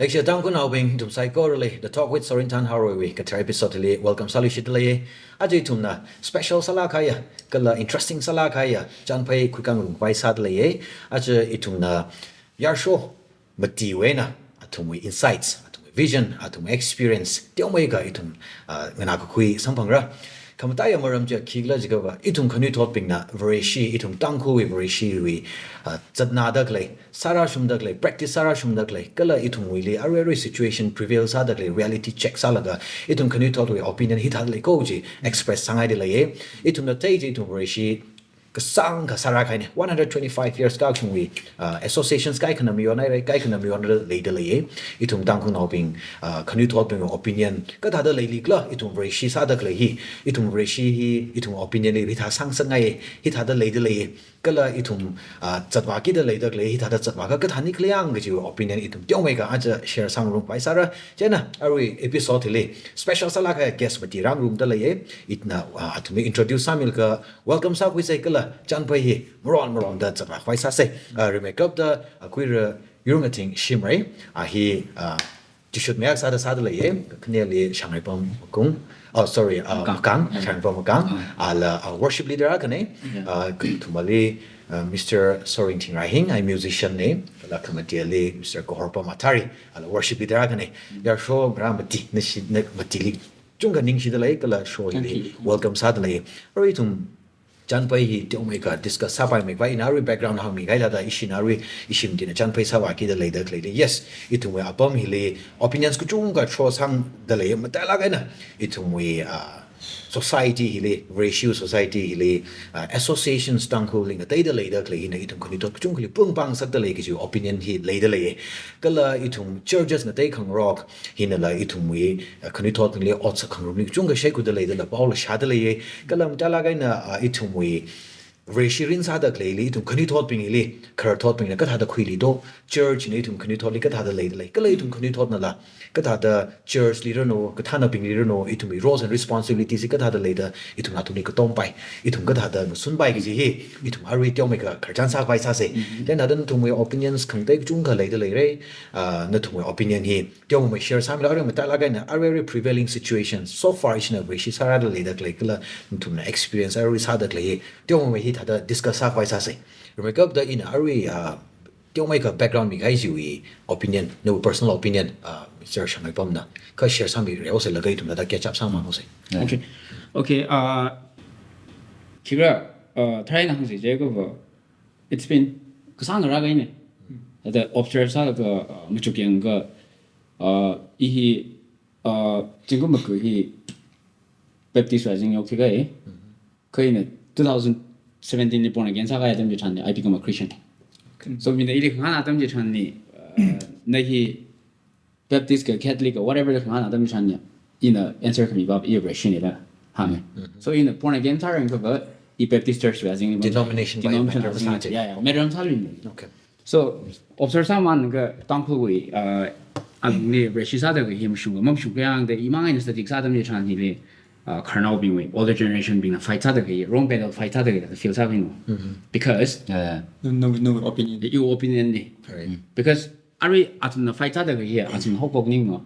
Actually, tang kun awing tum psycho rele the talk with Sorintan Harwe ka episode le welcome salushit le ajay tum na special sala kaya kala interesting sala kaya chan pai kwikang rung pai sad le ajay itum na yar show mati we na atum we insights atum we vision atum we experience tiang we ga itum ngana ko kui sampang ra kamataya maram ja kigla jiga ba itum khanuithot pingna varishi itum tangku we varishi we zatna dagle sara shum dagle practice sara shum dagle kala itum we le are situation prevails dagle reality check salaga itum khanuithot we opinion hitadle koji express sangai de le itum na teji itum varishi kasang ka sara kai 125 years ka chung we associations kai kana mi ona kai kana mi ona le de le itum tang kun hoping khanuithot ping opinion ka da le li kla itum varishi sa da le hi itum varishi hi itum opinion le tha sang sang ngai hi tha da le de le kala itum chatwa ki de le de le hi tha da chatwa ka thani klyang ge ju opinion itum tyong me ka aja share sang rung pai sara jena ari episode le special sala ka guest mati rang room de le itna atum introduce samil ka welcome sa we say kala chan pai hi moron da chatwa pai sa se remake up the queer yung ating shimray hi chỉ should make sada sada le ye kne le shanghai pom kung oh sorry kang shanghai pom kang ala worship leader akane thumali Mr. Sorinting Rahing I musician ne la kamati le Mr. Kohorpa Matari ala worship leader akane ya show gramati ne matili chunga ning shi de le kala show le welcome sada le oi tum chan pai hi te omega discuss sabai me vai in our background hang mi gai la da ishinari ishim din chan pai sawa ki de le de le yes itum we apom hi le opinions ku chung ga cho sang de le ma ta la ga na itum we society hi le ratio society hi le associations tang ko ling dai de le de le hi itum ku ni to chung ku pung pang sak de le ki ju opinion hi le de le ka la itum churches na dai khang rock hi na la itum we ku ni to le ot sa khang ru ni chung ga shai ku de le de la ba la sha de le ka la ma ta la ga na itum we Reshirin sada clearly to khanuithot pingili khanuithot ping ka thada khuili do church ne tum khanuithot li ka thada le ka le tum khanuithot na la ka thada church leader no ka thana ping leader no itum roles and responsibilities ka thada le da itum atu ni ka tom pai itum ka thada sun bai ki hi itum ari tyo me ka kharchan sa pai sa se then adan tum we opinions khang dai chung ka le de le re na tum we opinion hi tyo me share sam la me ta la ga na are very prevailing situations so far is na we shi sara de le da la tum na experience ari sa da le tyo me hi the discuss sa sa se remake up the in ari don't make a background mi guys you opinion no personal opinion Mr. Shanghai pom na ka share some re also la gai tum da catch up sa ma ho se okay kira thai na hang je go it's been kasang ra ga ne the observe sa ga mu chu kyang ga I hi jing go ma ku hi baptist rising yok ga e kai ne 2017 born again sa ga dem je chan I become a Christian so min ile khana tam je chan ni na hi Baptist ka Catholic or whatever the khana tam chan ni in a answer ka mi ba I version ni la ha me so in a born again tar ka ba I Baptist church rising denomination yeah medram sa lin okay so observe sa man ka tang khu wi ang ni version sa da ga him shu ma shu ga yang de I mang in static sa tam je chan ni le Karnal being way, older generation being a fight other wrong battle fight other feels having because no opinion. Your opinion because are we at the fight other here at in hope of Nino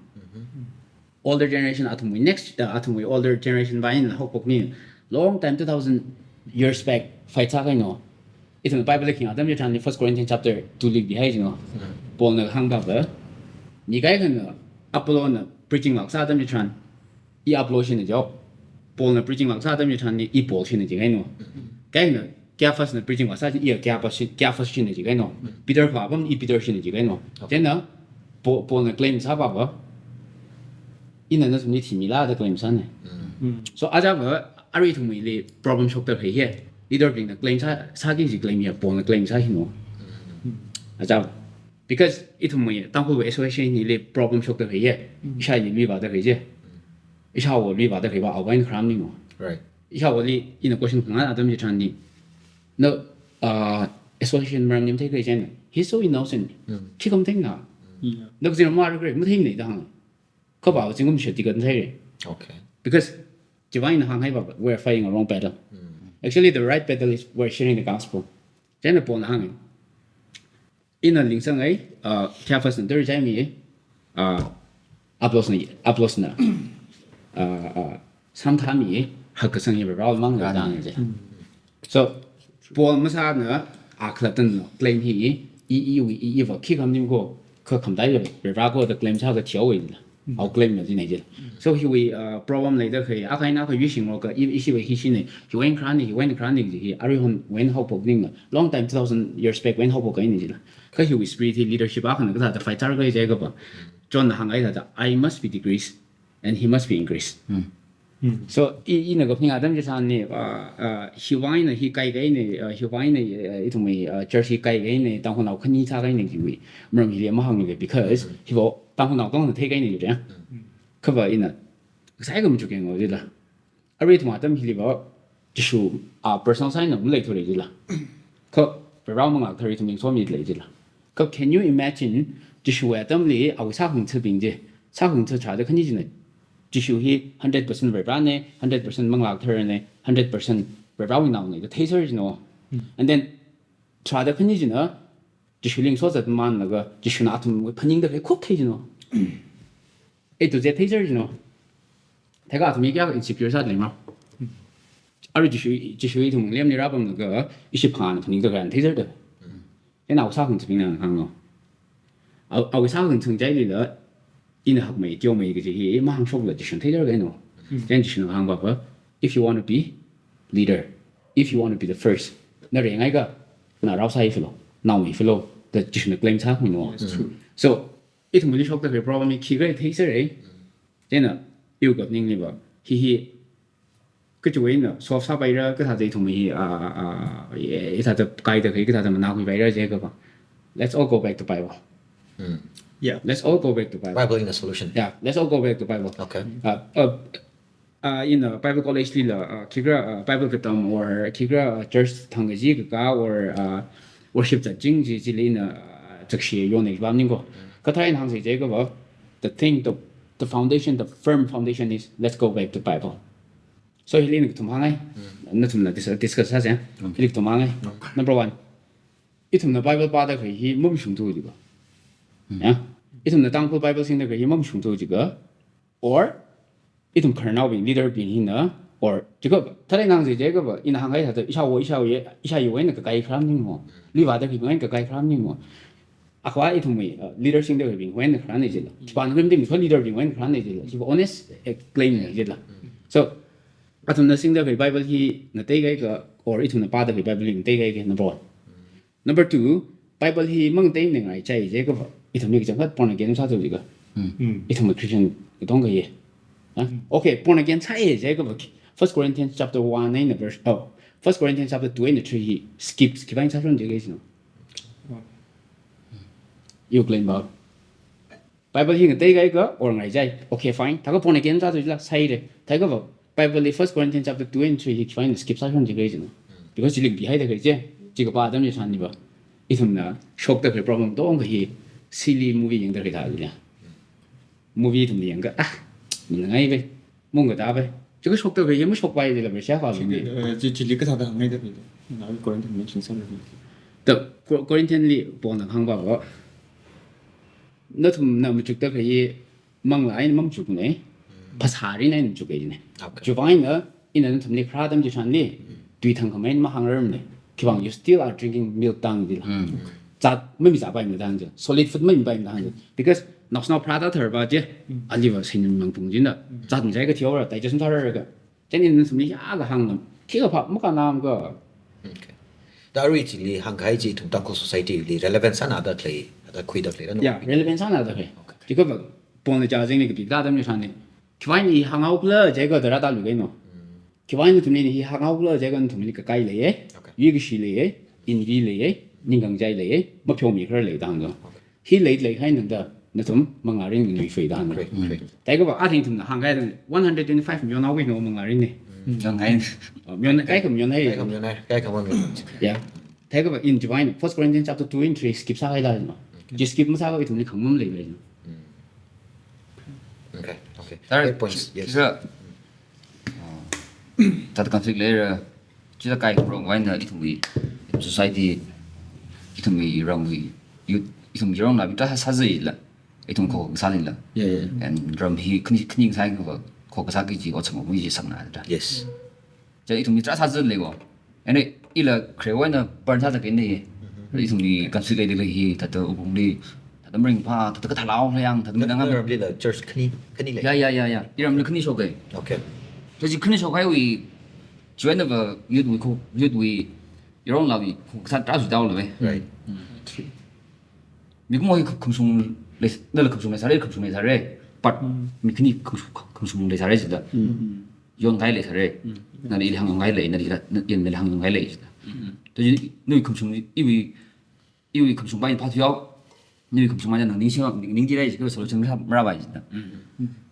older generation atom we next atom we older generation by in hope of Nino long time 2000 years back fight other no it's in the Bible looking at them you're 1 Corinthians chapter 2 league behind you know Paul na hang up you guys can upload preaching like Adam you try I upload in the job Paul na preaching like sa tam je chan ni I Paul shin ji gai no kai na kya first na preaching wa sa ji kya first shin ji gai no Peter fa bam I Peter shin ji gai no then na Paul na claim sa ba ba in na ni ti mi la da claim sa ne so aja ba ari thum le problem shop ta he leader bring na claim sa gi ji claim ya Paul na claim sa hin no aja because it thum ye tang ko association ni le problem shop ta he sha yi mi ba da he je I saw what we about the river outgoing cramming. right I saw what in a question from Adam Chandi. No, association ram him take a gen. He's so innocent. Chicken thing now. Looks in a margaret, nothing they done. Coba was in should take okay because divine hang we're fighting a wrong battle. Actually, the right battle is we're sharing the gospel. Then upon hanging. In a Lingsang, Caffers and 30 time uploads na samthami hakasang iba raw mang la dang je so Paul masa na aklatan no claim hi we va ki kam nim go ka kam dai le ra go the claim cha ga tiao wi la au claim na ji so he we problem like that he akai na ka yu sing ro ka I si we hi si ne he went chronic he ari hon when hope of ning long time 2000 years back when hope of ga ni ji la ka he we spirit leadership a kan ga ta fighter ga je ga ba John hang ai ta I must be decreased and he must be increased so I na go ping adam je san ni he wine he kai gai ni he wine I to me church he kai gai ni tang hon nau khani cha gai ni ji wi mram hi le ma hang ni because he bo tang hon nau dong te gai ni je ka ba ina sai ga mu ju gen go ji la ari to ma tam hi le ba Jesu personal sign no mu le to le ji la ka ba ma nga thari to ming so mi le ji la ka can you imagine Jesu wa tam le a sa hung che bing je sa hung che cha de khani ji ne Jesu hi 100% verbal ne 100% manglak thar ne 100% verbal now ne the taser is no and then try the khani jina Jesu ling so that man na ga Jesu na atum phaning da khop thai jino e to je taser jino ta ga atum ya insecure sa le ma ari Jesu I thum lem ni ra bam ga isi phan phaning da ga taser da e na sa hung ching na hang no au sa hung chung jai li da in hak mai tio mai ge hi ma hang shok la ji shun thai der ge no then ji shun hang ba ba if you want to be leader if you want to be the first na re ngai ga na rao sai filo now mi filo the ji shun claim cha no so it mu ji shok the problem ki ge thai ser ai then na yu ga ning ni ba hi cái chỗ ấy nó so sa bay ra cái thằng gì thùng mi cái thằng cái được cái thằng mà nào cũng bay ra chứ các bạn let's all go back to Bible. Yeah. Let's all go back to Bible. Bible in the solution. Yeah, let's all go back to Bible. Okay. In the Bible college lila, kigra Bible katam or kigra church thangaji ka or worship the jing ji lina zakshi yone bam ningo. Kathai hang se je ga the thing the foundation the firm foundation is let's go back to Bible. So he lin tum hangai. Na tum na discuss ha ja. He tum hangai. Number 1. Itum na Bible pa da hi mum shung tu diba. Yeah. Itum na tangpo Bible sing da hi mum shung tu diga or itum kernel being leader being hina or jiga tare nang je ga ba in hangai ha da isha yu wen ka kai khram ning mo liva da ki wen ka kai khram ning mo akwa itum mi leader sing da being wen khran ne je la ban rim dim so leader being wen khran ne je la ji honest claim ne je la so atum na sing da Bible hi na te ga ka or itum na pa da Bible ling te ga number 1 number 2 Bible hi mang te ne ngai chai je ga itum ni jang hat pon again sa jo ji ga itum Christian dong ga ye okay, born again chai je ga 1 Corinthians chapter 1 and verse 1 Corinthians chapter 2 and 3 he skips kibain sa ron je ga sino you claim about Bible hi te ga or ngai jai okay fine ta ga born again sa jo la sai de ta ga Bible 1 Corinthians chapter 2 and 3 he find skip sa ron je ga sino because link behind the je ji ga ba dam je san ni ba itum na shock the problem dong ga hi silly movie yeng da ga da movie tum yeng ga mình ngay vậy mong người ta vậy chứ cái shop tôi về mới shop bay thì là phải xé vào gì chỉ lý cái thằng hàng ngay được nói Corinthian mình chính xác được tập Corinthian li bỏ năng hàng vào nó thùng nào mà chụp tới cái mang lại mang chụp này pasari này chụp cái này chụp vào nữa in là thùng này khá đâm chỉ sản đi tùy thằng comment mà hàng rơm này khi bằng you still are drinking milk tang đi là chặtไม่มีสาบายmilk tang chứ solid food ไม่มี bay milk tang chứ because nó Prada thở vào chứ anh đi vào sinh mạng phụng chính đó chặt một cái thiếu rồi tại cho chúng ta rồi cái cho nên nó mình giá là hàng lắm khi gặp họ mất cả nam cơ That really hang kai ji thum tang ko society li relevance ana da klei da khui da klei no. Yeah, relevance ana da klei. Chỉ có vật bọn người cha sinh cái bị đa đâm như thế này. Khi vậy thì hàng áo lơ cái đó ra được cái nó. Khi vậy thì mình thì hàng áo lơ cái con mình cái cái lấy, duy cái gì lấy, in vi lấy, nhưng càng trái lấy, mất phiếu mình cái lấy đàng rồi. Khi lấy hay nữa đó. Nó thấm mang lại những người phơi đàn rồi. Tại cái bảo anh thím là hàng cái 125 million áo cái nó mang lại này. Chẳng hay. Million cái không million hay. Cái không million. Yeah. Tại cái bảo in divine 1 Corinthians chapter 2 and 3 skip sa cái là nó. Chỉ skip mà sao cái thím này không muốn lấy vậy. Okay. That points. Yes. That conflict later chỉ là cái rong vay là ít người society ít người rong người ít người rong là bị ta sa gì là 이통 거 살릴라. 예. and 럼 히 사이 거 사기지 어청 뭐 이제 상나다. Yes. 저 이통 미 짜사즈 레고. 아니 일라 크레와나 번사다 근데 이통 이 간스게 되게 다도 우봉리 다도 링파 다도 다 나오 그냥 다도 Nang 당한. ramli la church kani le. 야야야야. 이러면 큰이 쇼게. Okay. 저지 큰이 쇼가요 이 주변에 그 유도이 이런 라비 다 따주 다올래. Right. 미국 뭐 금송 내가 금송에 살래 금송에 살래 but 미크니 금송에 살래 진짜 yon gai le 살래 나는 일 항용 gai le 나는 일 항용 gai le 진짜 저지 너희 금송 이위 금송 바인 파티요 너희 금송 만약 능지래 그 서로 좀 말아봐 진짜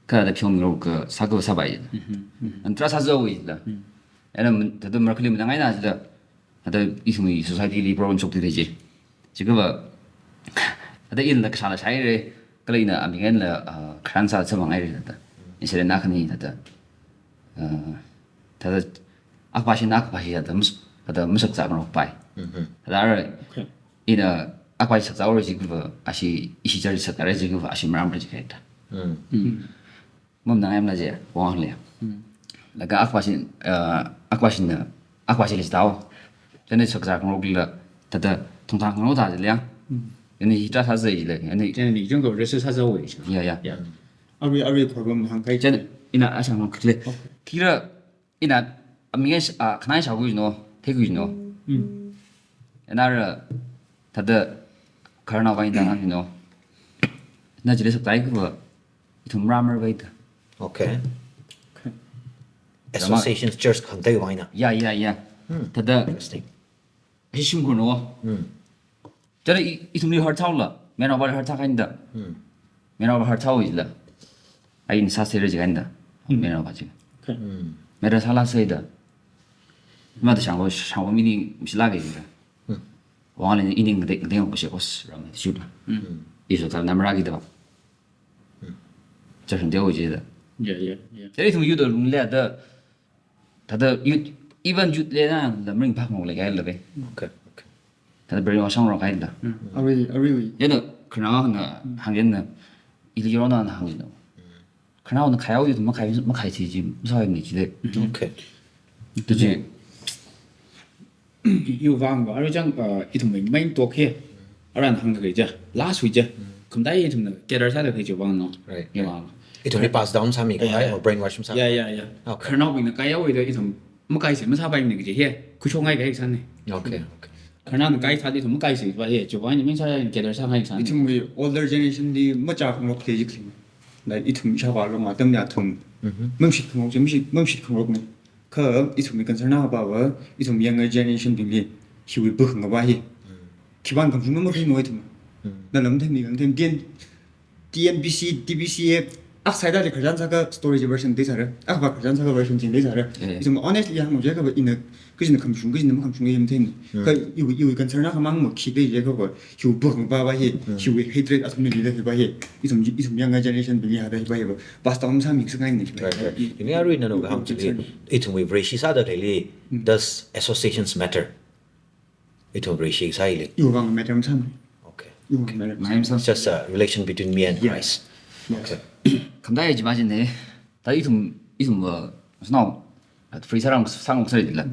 그다 평으로 그 사고 사봐 진짜 안 트라사죠 진짜 애는 다들 말 클리면 나가이나 진짜 다들 이승이 소사이티 리브런 쪽도 되지 지금 ada in la ksala shaire kalina amingen la kransa samang ai da isere na khani da da akbashi da musak za ngro pai da ra ina akbashi sa zauro ji gu ashi ishi jari sa tare ji gu ashi maram ji kai da mom na em la je wang le la ga akbashi le dao jane sak za ngro gi la da thong thang ngro da le 아니 이따 사서 이래 아니 저는 이 정도 레스 사서 오이죠. 야야 아리 problem 한 가지. 전 이나 아상 그래 기라 이나 아미게 가나이 사고 있노 태고 있노 나를 다들 가나 바인다 하노 나 집에서 다이고 좀 라머 베이다 Okay. Associations church contact wine. 야야야 다들 Interesting. 희심고노 저는 이 동네 허타올라 맨 어버 허타 간다 맨 어버 허타오 있다 아인 사세를 지간다 맨 어버 지금 맨 살라세이다 마도 상고 미니 무실라게 있다 왕은 이닝 내가 보시 오스 라면 주다 이소 다 남라기다 저는 되고 이제다 예. 저리 좀 유도 룸레다 다들 이번 주례나 남ring 박 먹을 게 알려베 Okay. 다들 별로 상으로 가인다 아리 얘는 그나마 한게는 일이로나 한게는 그나마는 가야오도 뭐 가야지 무사했니 지대 Okay. 그지 이 방과 아르장 이tum main to khe aran hang ge ja last week ja kumdai itum na get sa de ge bang no Right. ya It only passed down some right or brainwash some. ya Okay. khana wi na kai wi de itum ma kai se ma sa bai ni ge he ku chong ai ge san ne Okay. khana na kai sa de itum ma kai se ba ye jo ba ni min sa ya get sa hai san 이tum we older generation di macha khong rok teji kling na itum sha ba lo ma tam ya thum memship khong memship khong rok ne ka itum mi concern na ba wa itum younger generation bingli hi we bu khong ba hi kiban kam sum mo ki mo itum na nam them ni them DNBC DBC outside the Kajan Saga storage version this are Aba Kajan Saga version in this are itum honestly yang mo jaga in a kujin kam shung kujin kam shung yem ten ka you concern na mang mo ki de jaga ba hu bu khong ba hi hu we hatred as community de ba hi itum younger generation bingli ha de ba hi ba basta om sa mix ngai ni Right. Ini aru ina no ham chili. Itu we reshi sa da really. Does associations matter? Itu reshi sa ile. you bang madam sam Okay. you bang madam 마임선 It's just a relation between me and Christ. Okay. 감다야지 맞네 다 이tum 뭐 스나우 프리 사람 상공 소리 들라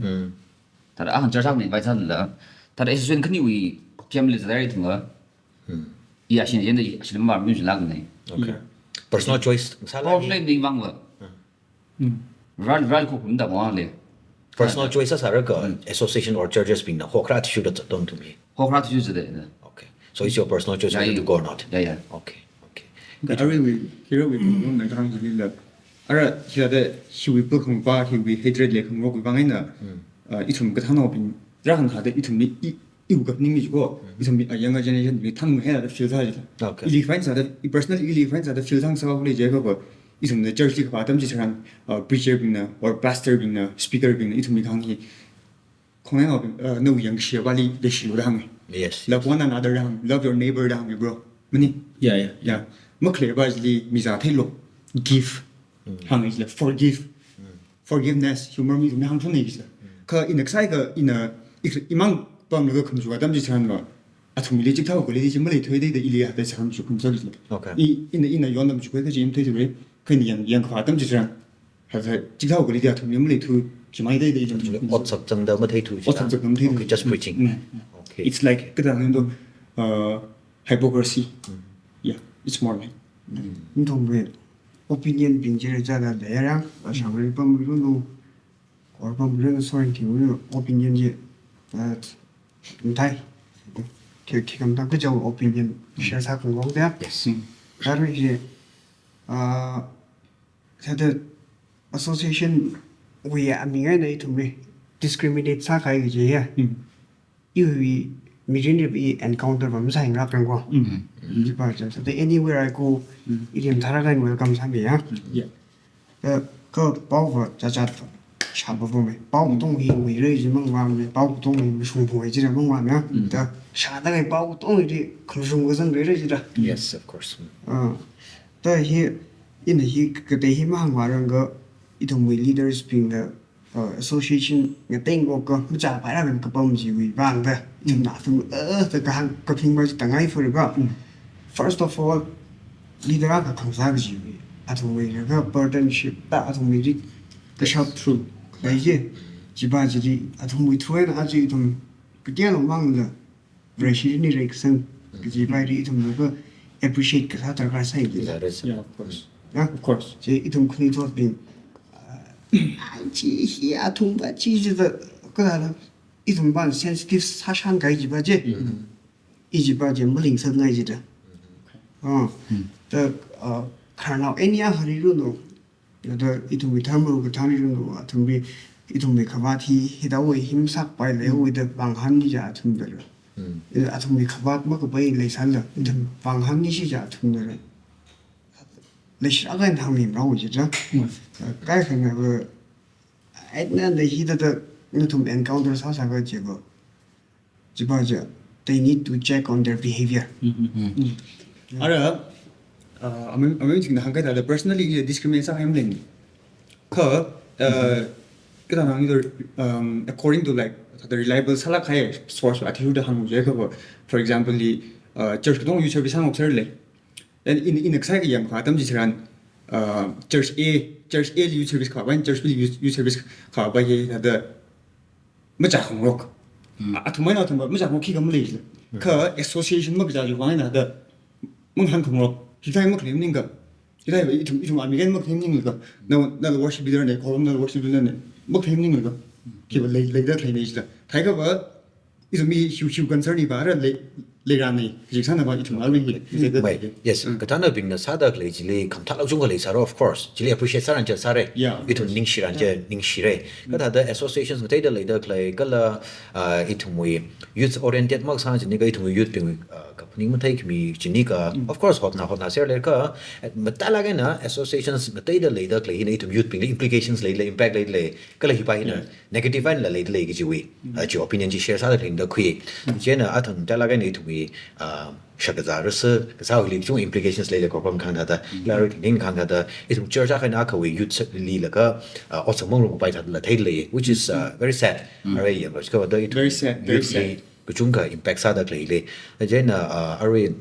다들 아한 저 사람이 많이 살라 다들 에스는 큰이 위 잼리 자리 든거 이 아시는 얘는 아시는 말 문제 나네 Okay. Personal choice. Salah. 프로블렘 링방거 란 코군다 뭐하래 Personal choices are a association or churches being the hokrat should have done to me. 호크라트 주제데 Okay. So it's your personal choice whether to go or not. 야야 Okay. Okay. Ari we here we no na kang ji la ara here de hi we bu khong ba hi we hatred le khong ro bang ina itum ka thano bin ra han ha de itum ni i u ga ning ni go itum a younger generation we thang he da feel sa ji Okay. ili friends are the personal ili friends are the feel sang sa le je go itum the church li ba tam ji chan preacher bin na or pastor bin na speaker bin itum mi khang hi khong na no yang shi ba li de shi lu hang Yes. love one another hang love your neighbor hang bro mani ya yeah mo clear ba li mi za thelo give hang is like forgiveness humor mi mi hang thon ni is ka in a sai ka in a imang pam le ka khum ju ga dam ji chan ba atum li jikta ko li jimle thoi de ili da sam chu kum zali Okay. in a yon dam chu ko de jim thoi de kan yang kha tam jira ha da jikta ko li da atum li thu jimai de jim 엇 섭정다 뭐 테이투 Okay, just preaching. Okay. it's like cái thằng đó hypocrisy yeah it's more like không về opinion bình chế ra là để ra ở sau này bấm luôn luôn có bấm luôn xoay thiếu opinion gì chúng thay thì cảm thấy cái dòng opinion share sao cũng có đấy Yes. cái này thì theo the association we mình cái này tụi mình discriminate sao cái gì à yêu vì mình bị encounter với mình ra cái quoi như vậy chứ thì anywhere I go 이름 살아가는 welcome sameiya cái bảo vật giá trị trả bảo vật bảo động hình vì lợi gì mong làm bảo động hình sung phối gì đó mong làm nhá đó trả cái bảo động thì không sung cái gì lợi gì đó Yes, of course. đó hi in hi cái đấy hi mà hàng hóa rằng cái 이동 với leaders being the association cái tên của cái mình trả phải là cái bao nhiêu vì vàng vậy thì nào thì cái hàng cái phim bao nhiêu tăng ai phải được first of all leader का कंसाग जीवी अथवा ये का partnership ता अथवा मेरी the shop through ये जिबा जिरी अथवा we through ना आज ये तुम कितना लोग मांगला रेशिडी नहीं रेक्सन जिबा ये तुम लोग appreciate के साथ रखा सही That is. yeah of course ना of course ये तुम khanuithot bin ची ही अथवा बाची जिदा कहाँ ये तुम बान sensitive साशान का जिबा जे ये जिबा जे मलिंग सब नहीं जिदा the karena ini ya hari dulu ada itu vitamin vitamin dulu atau bi itu mereka bati hidawi himsak pai lewu itu banghan ni jah tuh dulu atau mereka bat mak pai leisalala itu banghan ni sih jah tuh dulu leisalala yang kami mau jadi kayak kena ke etna deh hidat itu encounter sasa ke jiba aja they need to check on their behavior 알아 아메 지금 한 가지 personally discrimination 하면 그 다음에 according to like the reliable 살아가야 source attitude 하는 거죠 그거 for example 이 church 동료 유처비 상업 설레 in exactly yang kha tam ji chiran church A 유처비 가 반 church B 유처비 가 봐 ye the macha khong rok athumai na thumba macha khong ki gam le ka association ma bija ji wa na the menghan khong rok hitai ma claim ning ga hitai itum amigen ma claim ning ga na worship leader ne kolom na worship leader ne ma claim ning ga ki ba le da claim is da thai ga ba itum mi hiu concern ni ba ra le ran ni ji san na ba itum alwin hi Wait, yes. Katana bing na sadak le jili kamtak lag junga le saro of course. Jili appreciate saran je sare. Yeah. Itu ning shiran je ning shire. Kata the associations ngai da le da klai kala itu mui youth oriented mak sa jini ga itu mui youth bing kapning mutai kimi jini ka of course hot na ser le ka matala ga na associations ngai da le da klai hin itu youth bing implications le impact le kala hi pa hin negative an le gi jiwi ji opinion ji share sa da da khui je na athang tala ga ni itu shakazarus ka li chung implications le ko pam khang da la ning khang da it church a khana ka we youth li la ka also mong ro pai la thai le which is very sad are ya but ko da it Very sad, very sad. ko chung ka impact sa da le je na are it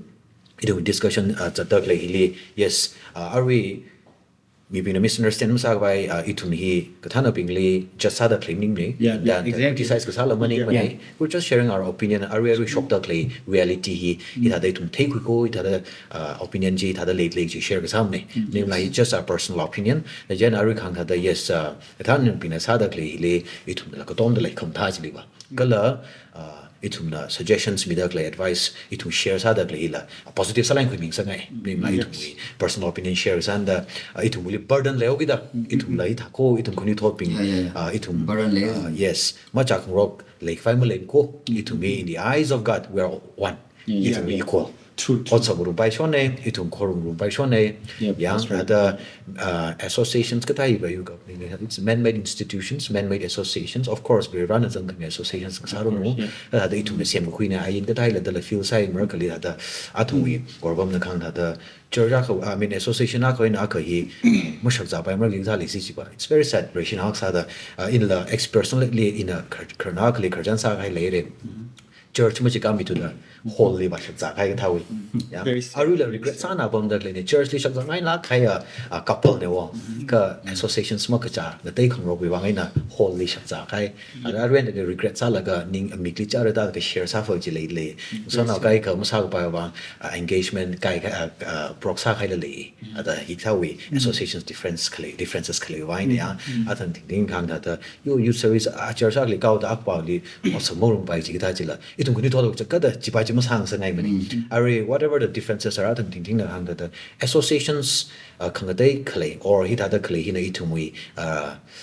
discussion da le yes are we maybe a misunderstanding sa by itun hi kathana bingli just sada claiming me Yeah, that exactly. criticize ka sala mani mani we're just sharing our opinion are we shocked that reality hi ita dai tum take ko ita da opinion ji ita da late ji share ka samne name like just our personal opinion the gen are khang da yes kathana bingna sada le itun la ka tom da like kham tha ji ba kala itum na suggestions midak le advice itum share sa dak le a positive salang kwiming sa ngai name la itum personal opinion shares and itum will burden le ogida itum la ita ko itum khanuithot ping itum Burden le. yes machak rock like family ko itum in the eyes of God we are one itum equal True. Also guru bai shone itum korum ru bai shone yang ada associations katai ba you go it's man-made institutions man-made associations of course we run as an associations saro no ada itum sem ko ina ayin katai la da feel sai merkali ada atumi gorbam na khang da church I mean association a ko ina ka hi mushak za bai mer ging za le si ba it's very sad ration hak sa da in la personally in a chronically karjan sa kai le church mo chika mi tu da holy ba shak za khai ka thawi ya Very sad. aru la regret sa na bom da le ne church li shak za ngai la khai a couple ne wo ka association mo ka cha da dei khang ro bi wa ngai na holy shak za khai ara ren de regret sa la ga ning mi kli cha ra da ka share sa fo ji le so na kai ka mo sa ba ba engagement kai ka proxa khai le ada hi thawi associations differences kle wa ne ya athan ting khang da you service a church ak le kaw da ak pa li mo sa mo rong bai ji ta ji la itung ku ni tho cha ka da ji ba ji mo sang sa ngai mani are whatever the differences are athan ting na hang da associations khang dai kle or hi da kle hi na itung wi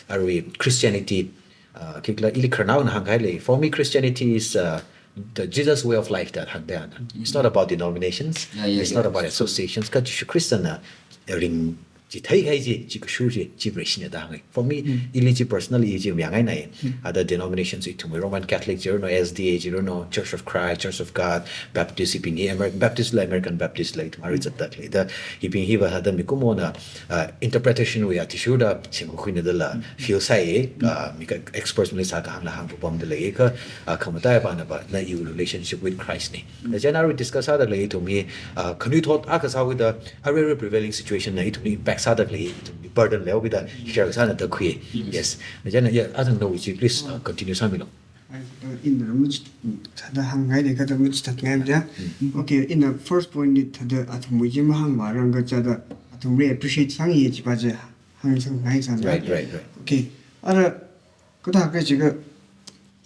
are Christianity kikla ili karnao na hang le for me Christianity is the Jesus way of life that hang there it's not about denominations it's not about associations ka ji Christian na ring ji thai khai ji ka shu ji vibration da hang for me ili ji personally ji yang ai nai other denominations it to Roman Catholic you know SDA you know Church of Christ Church of God Baptist in American Baptist like mari chat tak le da hiping hi ba ha da mi ko mo na interpretation we atishu da sim ko ne da la feel sai mi ka experts mi sa ka hang la hang bom de le ka khamata ba na ba na you relationship with Christ ni the general discuss other le to me khanuithot aka sa with the very prevailing situation na it me back sa da le burden le with the share sa na da khui yes the general yeah I don't know which please continue sa mi lo in the much the hang ngai de ka the much that ngai ja okay in the first point it the atom wi jim hang ma rang ga cha da atom re appreciate sang ye ji ba je hang sang ngai sang right okay ara ka da ka ji ga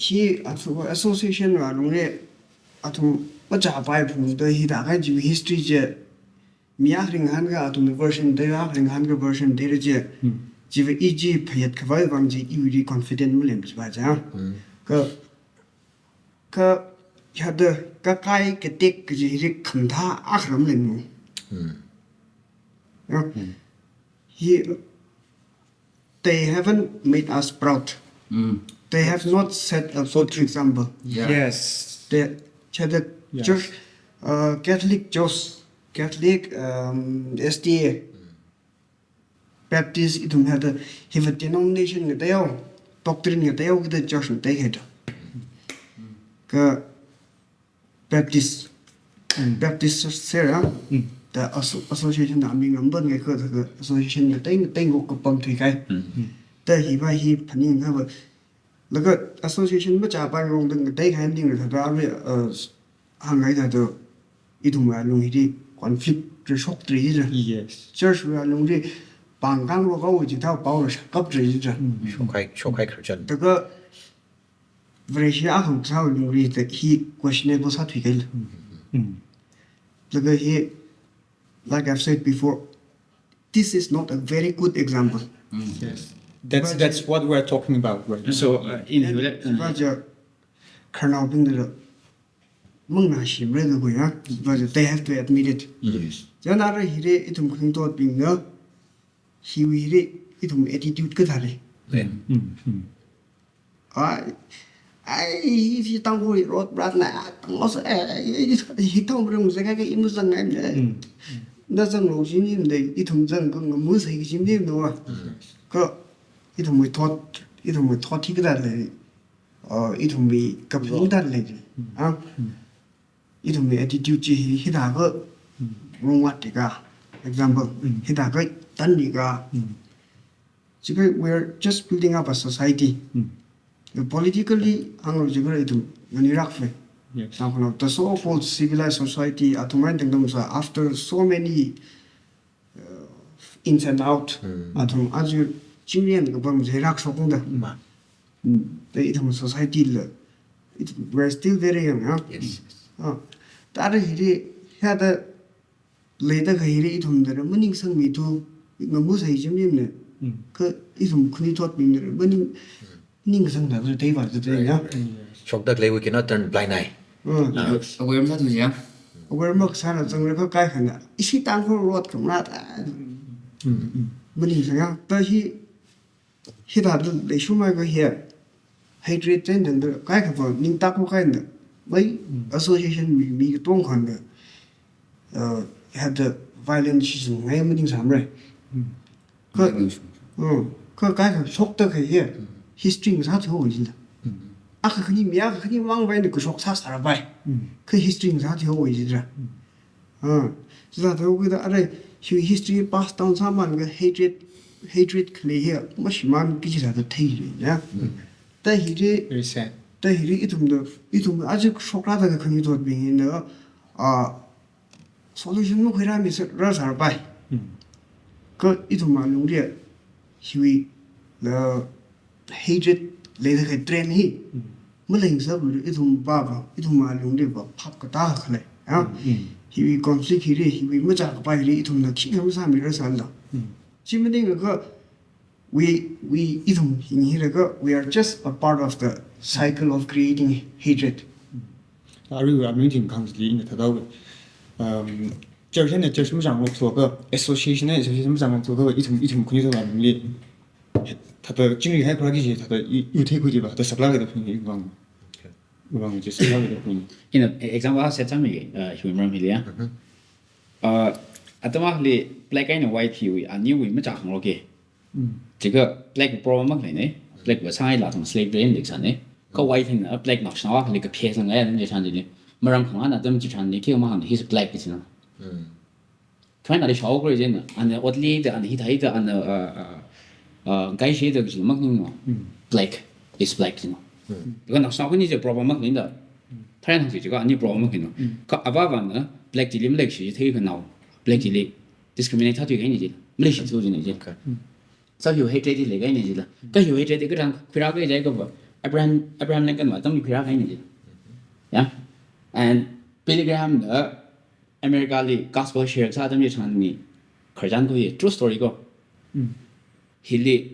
hi atom association wa rong re atom ba cha bai bu de hi da ga ji history je miya ring han ga atom version de ga ring han ga version de je ji ve ji phayat khwai wang ji i wi confident mu lem ji ba ja ka hada ka kai ke tek ke ji ri kham tha a khram len mu he they haven't made us proud they have not set a good example Yes. the chada church Catholic Jews Catholic SDA Baptist it had a have a denomination they all doctrine they all the church they had ka Baptist Sarah the association da mi ngam ban ngai ko the association the teng ko pam thui kai ta hi ba hi phaning ha ba la ka association ma cha ba rong ding dai khai ding la da me hangai da do idum wa lung hi conflict shock tri ji Yes. church wa lung ri bang gang ro ga wo ji ta ba ro kap tri ji shokai khurchan the ka Vreshia hong sao lung ri the he questionable sa thui kai la ka he like I've said before, this is not a very good example. Yes. That's what we're talking about right now. So in Raja Karnal Bingli Mung Na Shim Red Guya, but they have to admit it. Yes. Janara Hire itum Khanuithot being no, he will itum attitude good at it. He don't worry, wrote Bradna, also he don't bring the Muslim. Doesn't know him, they itum Zang Mus, he knew no. Go itum we taught he that lady, or itum we couple that lady. Itum the attitude he hit a good room what the guy. Example, hit a great Tandiga. We're just building up a society. Politically, when Iraq, the so-called civilized society, after so many ins and out, as you Iraq, the society, we're still very young. yes That he had a later he the winning song me too. Most of him, Khanuithot being winning. shock that we cannot turn blind eye Awareness là gì em? Where Mok Sana Zang River Kai Hana. Is he down for road from that? But he had the Schumacher here. Hatred and the Kai of Nintaku kind. By association with me, don't hunger. Had the violence in Hamilton Samre. Kai shocked her here. His strings had hold in 그 미야 그니 망바인데 그 속사 살아봐이 그 history 사 되어 보이지더라 진짜 더고다 아래 history pass down 사만 그 hatred 클리어 뭐 심한 기지라도 태이냐 다 히리 Very sad. 다 히리 이tum도 아직 속라다가 khanuithot 빙인데 solution 뭐 회라미서 살아봐이 그 이tum마 농리 hiwi the hatred later cái trend hi mới lên sớm rồi ít thùng ba vào ít thùng mà luôn đi vào pop cái ta cái này à hi conflict hi mới trả cái bài ít thùng là khi không sao mình ra sản đó chỉ mình định cái we ít thùng hình là cái we are just a part of the cycle of creating hatred 아리고 아미팅 강스리 인데 다다고 저현의 저 심상으로做个 association의 저 심상으로 做个 이tum 군이도 아밀리 다들经历还可以다들 이 테이크지 봐. 다들 sabla게 되는 이방 이제 sabla게 되는 in a example I said something human hilia atama li black and white hiwi a new we ma cha khang lo ke 这个 black problem 嘛呢 black 我上一拉从 slavery index 呢个 white 呢 black 那啥那个偏上来那上这里没人看那怎么去穿的 ke 嘛 he's black 是呢看那里小个人呢 and what lead and he tied and该写的是么呢 black is black 呢这个那啥个你这 problem 嘛呢他人是这个你 problem 呢个阿爸爸呢 black 这里没是他一个闹 black 这里 discriminate 他对个你这没是做这呢这 sao hiểu hết cái này gì là cái hiểu hết cái rằng khi ra cái gì cái vợ Abraham Lincoln mà tâm khi ra cái gì yeah and Billy Graham nữa America li gospel share sa tâm như thằng này khởi trang thôi true story go he li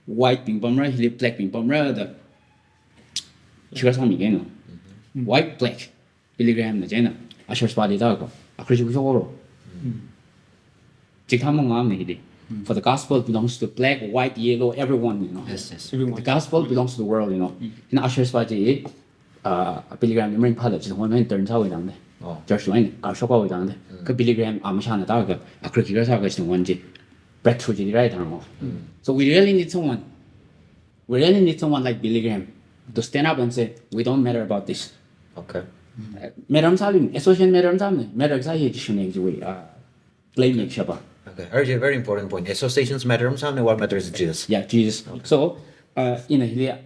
white ping pom ra he li black ping pom ra the chưa xong mình cái nào white black Billy Graham là cái nào à church party đó có à Christian có rồi chỉ tham mong ngắm này đi For the gospel belongs to black, white, yellow, everyone, you know. Yes. everyone. The gospel belongs to the world, you know. In Asher's party, Billy Graham, you bring Pilate, just one man turns out down there. Church line, our shop out down there. Because Billy Graham, Amashana Targa, a cricket is the one breakthrough the right arm. So we really need someone. We really need someone like Billy Graham to stand up and say, we don't matter about this. Okay. Madam Salim, association Madam Salim, Madam Salim, blame me, Shabba. Okay. RJ, very important point. Associations matter. What matters is Jesus. Yeah, Jesus. Okay. So, in a here,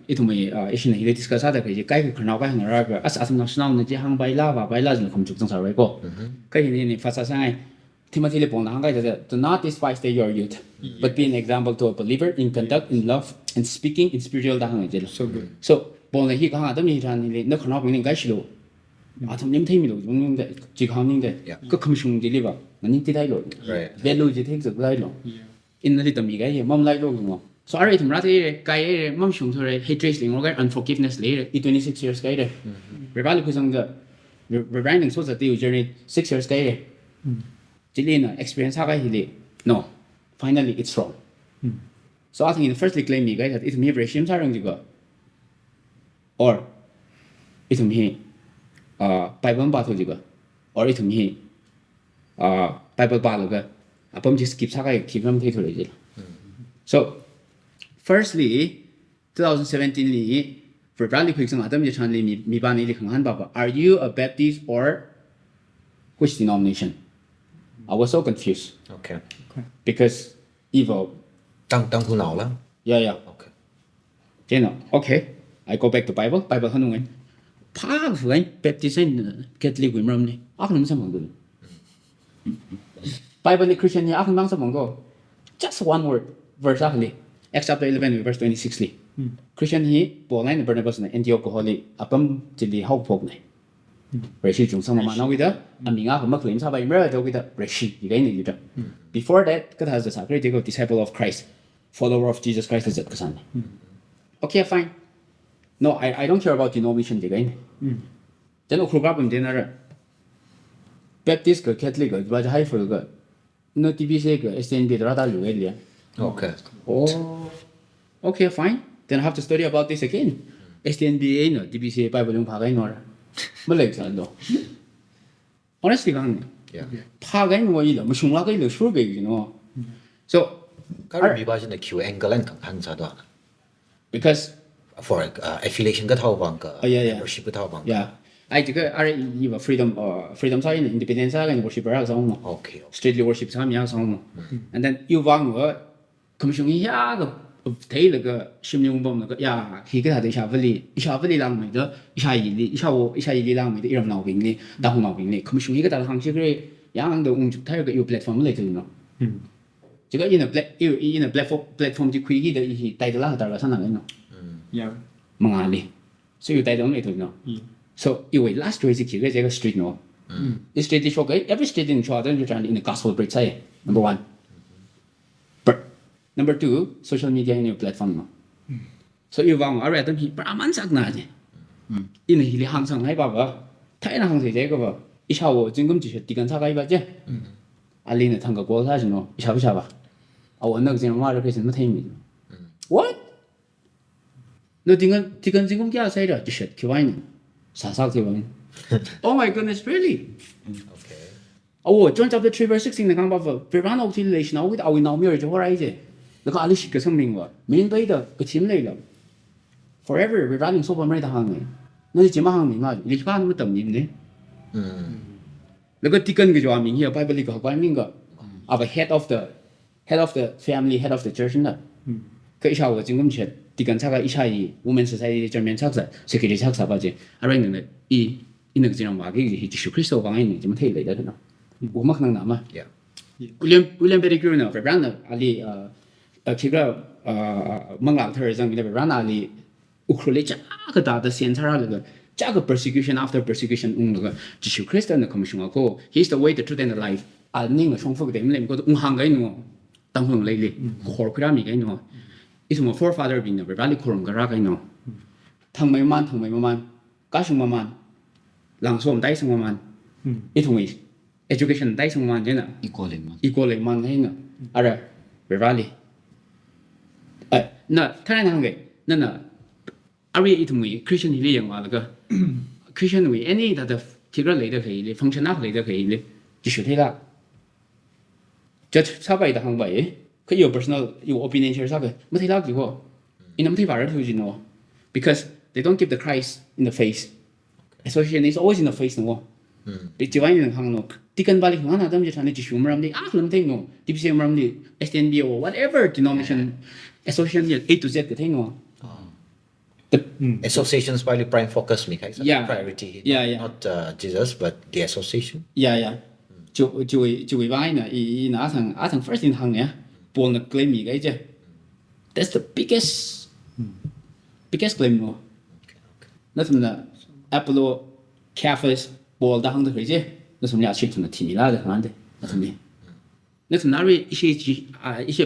it may, in here discuss other pages. Guy who can now buy an Arabic as national, the Hang by lava by Lazan from Juktan Sarego. Kayin in Fasasai, Timothy Lepon Hanga, do not despise your youth, but be an example to a believer in conduct, in love, and speaking in spiritual Dahangel. So good. So, Bona he can't no canopping Gashilo. 아톰님 팀이로 용용데 지강님데 그 commission deliver 나님 티다이로 value 지 take the 다이로 인들이 또 미가 해 맘라이로 뭐 so are it 라테 가에 맘숑서에 hatred 링로가 unforgiveness later 26 years later revalue 그성가 rewriting so that the journey 6 years later 질리나 experience 하가 hilly no finally it's wrong so I think in the first claim 미가 that it may regime 사랑 지가 or it may Bible battle juga, or itu ni, Bible battle ke, apa mesti skip sakai, keep them take aja. So, firstly, 2017 ni, for Bradley quick sang adam je chan li mi ban ni kang bapa. Are you a Baptist or which denomination? I was so confused. Okay. Because evil. Tăng khu nào lắm. Yeah. Okay. You know, okay. I go back to Bible hanungin. 파 그거인 베프티스는 캐톨릭 위험니 아그는 무슨 뭔가 바이블리 크리스천이 아그는 방서 뭔가 just one word verse actually Acts chapter 11 verse 26ly 크리스천이 보라인 버나바스네 엔티오크 홀리 아밤 질리 하우폭네 레시 중성만 나오기다 아밍아 그막 클레임 사바이 메르도기다 레시 이가 있는 일이다 before that 그 has the sacred disciple of Christ follower of Jesus Christ is 그 산네 okay fine No, I don't care about denomination again. Then okay, problem then Baptist ka Catholic ka ba high for ka no TBC ka SNB rada lu elia. Okay. Oh. Okay, fine. Then I have to study about this again. SNB no TBC Bible yung pagay no. Malay sa do. Honestly gang. Yeah. Pagay mo ilo, mo sungla ka ilo sure be you know. So, Kaya may basin na Q angle ang kansa do. Because for affiliation ก็เท่าบางก็ yeah. membership ก็เท่าบาง Yeah. I think you freedom sa in independence sa kan worship ra sa mo. Okay. Strictly worship sa mi sa mo. And then you wang wo commission ya ga thấy là cái sim nhung bom là cái ya khi cái thằng isha veli lang mai đó isha yi lang mai đó iram nào bingli da hong nào bingli commission cái thằng hàng cái ya ang do ung thấy cái platform lại từ nó chỉ có in a platform chỉ quy cái thì tay đó là tao là sao nào nó Yeah. mang ali so you tay đó lại từ nó so you wait last week chỉ cái street nó this street is okay every street in Jordan you're trying in the gospel bridge say number one. Number two, social media in your platform no. So you vang ở đây thì Brahman sắc nào chứ? In thì hàng sang hay bảo vợ, thấy là hàng thì thế cơ vợ. Ít sau rồi, chính cũng chỉ đi gần xa cái vậy chứ. Ali này thằng cái cô sao chứ nó, ít sao sao vậy? Ông nó cái gì mà nó cái gì nó thấy mình. What? Nó đi gần chính cũng kia sai rồi, chỉ cái vậy này, sao thì vậy? Oh my goodness, really? Okay. Oh, John chapter 3 verse 16 là讲bảo Brahman ông thì lấy nó với ông nào mới cho ra chứ. Nó có Ali cái sinh命喎，面對的個錢嚟了 ，forever we running 所謂咩行嘅，那你點樣行明啊？你家咁樣等人呢？那個第根個就話明嘅，Bible 個關明個，啊個 head of the family head of the church 呢，佢一下我真咁切，第根差個一下以women society 正面測實，所以佢哋測實或者，啊然後呢，伊那個這樣話嘅係耶穌基督講嘅，你點睇嚟得呢？我們可能諗啊。William Pettigrew 呢 ，Brahman Ali khi cái mang làm thơ rằng người ta nói là li Ukraine chắc cái đó là hiện ra là chắc cái persecution after persecution là Jesus Christ là không xong ako he's the way the truth and the life anh nên là trong phước để mình có hàng cái nữa tăng hưởng lấy li khổ cái đó mình cái nữa ít mà forefather bình là phải lấy khổ cái ra cái nữa thằng mấy man cá sung man làng xóm tay sung man ít thằng education tay sung man thế nào equally man thế nào à rồi phải lấy那他那个那阿瑞一同为 Christian 里样话那个 Christian 为 any 他的这个类的可以的 function up 类的可以的就是这个这差别的行为可以有 personal 有 opinion share 啥个没睇到几个你能睇法儿推进哦 because they don't give the Christ in the face association is always in the face no 比这玩意儿行no ที่กันบาลีของเราต้องจะทำในจิตวิญญาณนี้เรื่องที่งูที่พิเศษมันนี่ SNB or whatever denomination association A to Z ก็ที่งู associations probably prime focus มีใคร priority yeah not Jesus but the association yeah 就为ว่าเนี่ยอีน่าทาง first in ทางเนี่ยปนกับ claim มีไงเจ้ that's the biggest claim งูนั่นสำหรับ Apollo Cephas ปนทางตัวเจ้那什么呀？去从那提米拉的方的，那什么？那从那里一些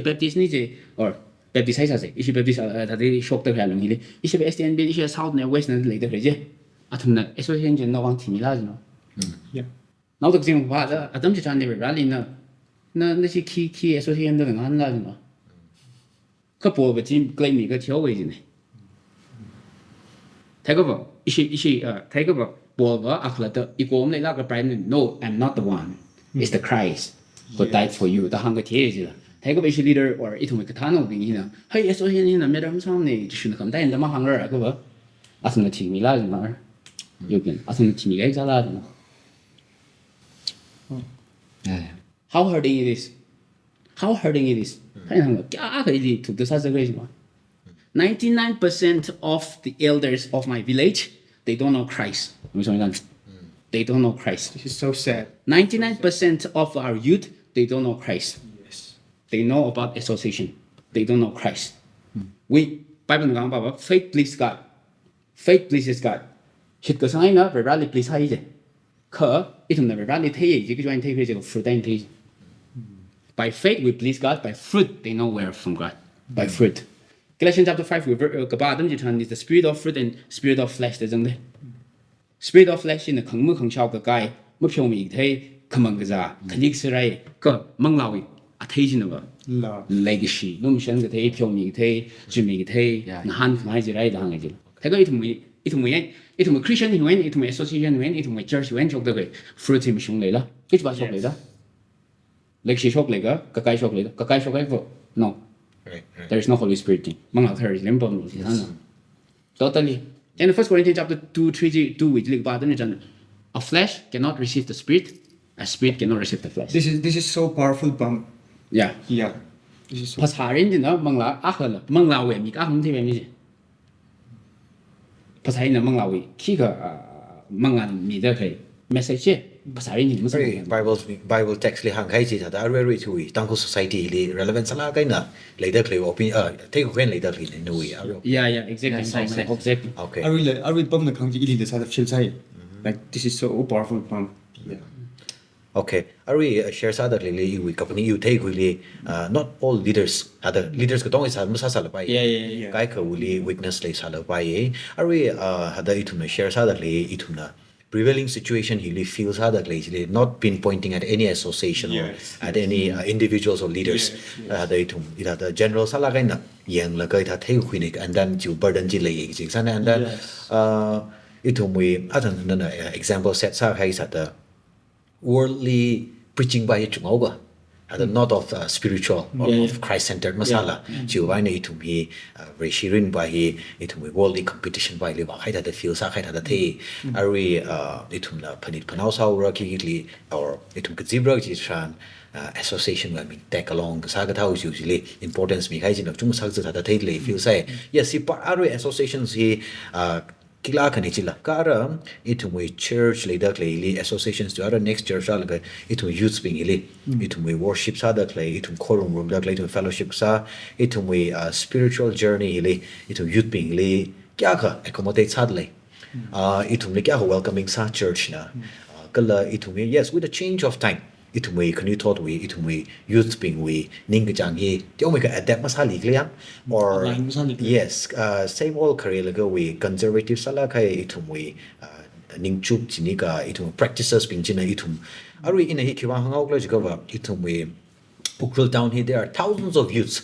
Baptist 那些，or Baptist 还啥子？一些 Baptist 他的 shock 的很容易的，一些 SDNB 一些 South 呢 West 呢来的很些，啊他们呢 association 那往提米拉的呢。然后这个情况啊，他们就讲那边里呢，那些 key association 都很安那的嘛，可不不仅 claim 一个条位的呢，睇个不一些睇个不。Bolva akhlata ikom nei la ka brand no I'm not the one it's the Christ who died for you the hang tie ji la thai ko basic leader or itum ka thano bing hina hey association ni na madam sam nei ji shun kam dai da ma hang ra ka ba asum ti mi la ma you can asum ti mi ga za la how hurting it is thai hang kya ka li tu da sa za ga ji ma 99% of the elders of my village they don't know Christ. They don't know Christ. This is so sad. 99% of our youth, they don't know Christ. Yes. They know about association. They don't know Christ. We Bible nói about faith pleases God. Faith pleases God. Hit cái sai nó phải ra lý please hay chứ. Khờ ít thằng nào phải ra lý thấy gì cái chuyện thấy cái gì fruit anh thấy. By faith we please God. By fruit they know we're from God. By fruit. Galatians chapter 5 cái ba đâm chỉ thằng is the spirit of fruit and spirit of flesh để dừng đấy. Spirit of flesh là khẩn mực khẩn sao cái cái mức biểu mình thấy khẩn mực cái gì khẩn ý sự này có mong lao à thấy gì nữa legacy nó mình cái thấy biểu mình thấy chỉ mình thấy han phải gì đấy là hàng gì thế có ít thằng Christian thì ít thằng association ít thằng church chọc được cái fruit thì mình xuống lấy đó cái gì chọc lấy đó legacy chọc lấy cái chọc lấy đó cái chọc cái vô no there is no Holy Spirit mong lao thấy liền bom thì thế nào Totally. And 1 Corinthians chapter 2, 2 which like a flesh cannot receive the spirit, a spirit cannot receive the flesh. This is so powerful, Bang. Yeah. Yeah. This is so ภาษาเรียนเนาะมังลาอ่ะเหรอมังลาเวมีก้าของที่เวมีภาษาเรียนมังลาเวขี้ก็มังงานมีได้เคย message ภาษาเรียนมัน Sorry, Bible text li hang kai chi tha da very thui tang ko society li relevant sala kai na later clay opinion take when later li nui aro. yeah exactly exactly Okay. I read Bang the Kanji Ili the side of Chilsai. Like this is so powerful, Bang. Yeah. Okay. Ari share sa da li we company you take li not all leaders ada leaders ko tong isa masa sala pai. Yeah. Kai ka uli witness le sala pai. Ari hada ituna share sa da li ituna prevailing situation he feels hard that not pinpointing at any association or at any individuals or leaders the general sala kaina yang la kai tha thei khuinik and then you burden ji lei ji san and then itum we atan na example set sa kai sa the worldly preaching by chungau ga not of spiritual or of Christ-centered masala. Jiwai itum hi reshirin by itum worldly competition by liva. Hai da feel sa hai da the ari itum na panit panau sa ura kigli or itum kazibra ji tran association when we take along sa ga thau usually importance mi kai jin chung sa za da thei le feel say yes si par ari associations hi kila kani chila kara itum we church leader clay associations to other next church alga itum youth being ili itum we worship sa da clay itum quorum room da clay itum fellowship sa itum we spiritual journey ili itum youth being ili kya ka accommodate sa le itum le kya welcoming sa church na kala itum yes with a change of time itum we khanuithot we itum we youth being we ning jang hi ti ome ka adapt masali kliang or yes same all career ago we conservative sala kai itum we ning chuk chinika itum practices being jina itum ari in a hikiwa hangau klo jigova itum we Pukrul down here there are thousands of youths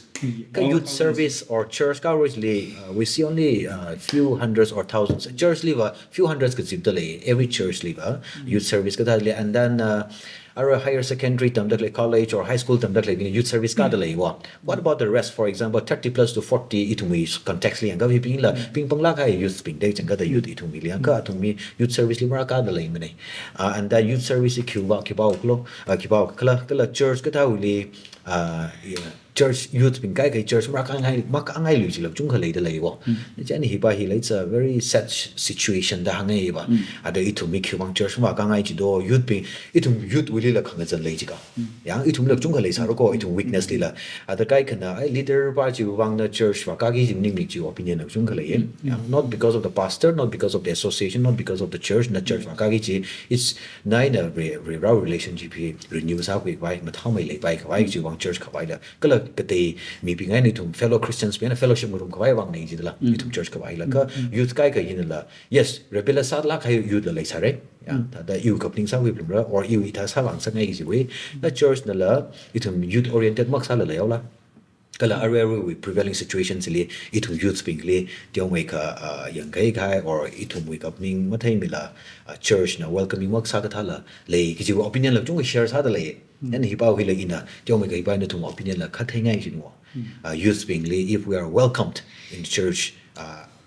youth service or church currently we see only few hundreds or thousands church liva few hundreds could every church liva youth service and then our higher secondary college or high school youth service what about the rest for example 30 plus to 40 itumi contextly and gavi ping pang la kai youth ping dei changa the youth itumi liang ka atumi youth service limara ka da mane and that youth service kibao kala church ka uli church youth ping kai church mak angai lu chi lak chung khalei da lei wo chen hi ba hi it's a very sad situation da hangai ba ada itumi khwang church ma ka ngai chi do youth ping itum youth uli la khang chen lei chi ka yang itum lak chung khalei sa ro ko itum weakness li la ada kai kana leader ba chi wang na church wa ka gi ning ni chi opinion lak chung khalei not because of the pastor not because of the association not because of the church na church wa ka gi chi it's neither relationship renew sa wi bai ma thau mai lei bai ka bai chi wang church ka bai la kala kate mi pingai ni tum fellow Christians be na fellowship murum ka bai wang nei ji la itum church ka bai la ka youth kai ka yin la yes rebel sa la kai youth la sare da you coupling sa wi bra or you ita sa wang sa ngai ji we the church na la itum youth oriented mak sa la la kala area with prevailing situations li itum youth being li tiong we ka yang kai or itum we coupling mathai mila church na welcoming mak sa ka thala le ki ji opinion la chung share sa da le and he bao hila ina tiong me kai tum opinion la kha thai ngai ji no youth being li if we are welcomed in church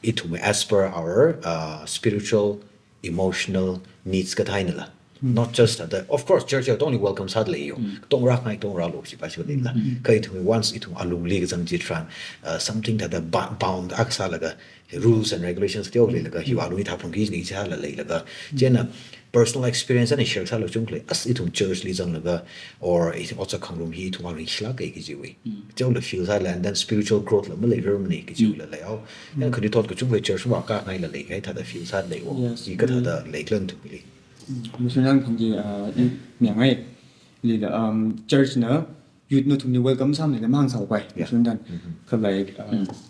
itum as per our spiritual emotional needs ka thai la not just that of course church only welcome sadly you don't rock night don't roll si passion la kai to once it alum league jang ji tran something that the bound aksa laga rules and regulations still laga hi alu tha phang gi ni cha la lai laga jena personal experience and share sa lo chung le as itum church li jang laga or it also come room hi to one shla kai gi ji we jo le feel sa and then spiritual growth la malai room ni gi ji la lai au and could you thought ko chung we church wa ka ngai la lai kai tha da feel sa lai wo gi ka tha da lai klan to bi Musulang kanji miang ai li the church na youth no tumni welcome sam ni mang sau pai sundan ka lai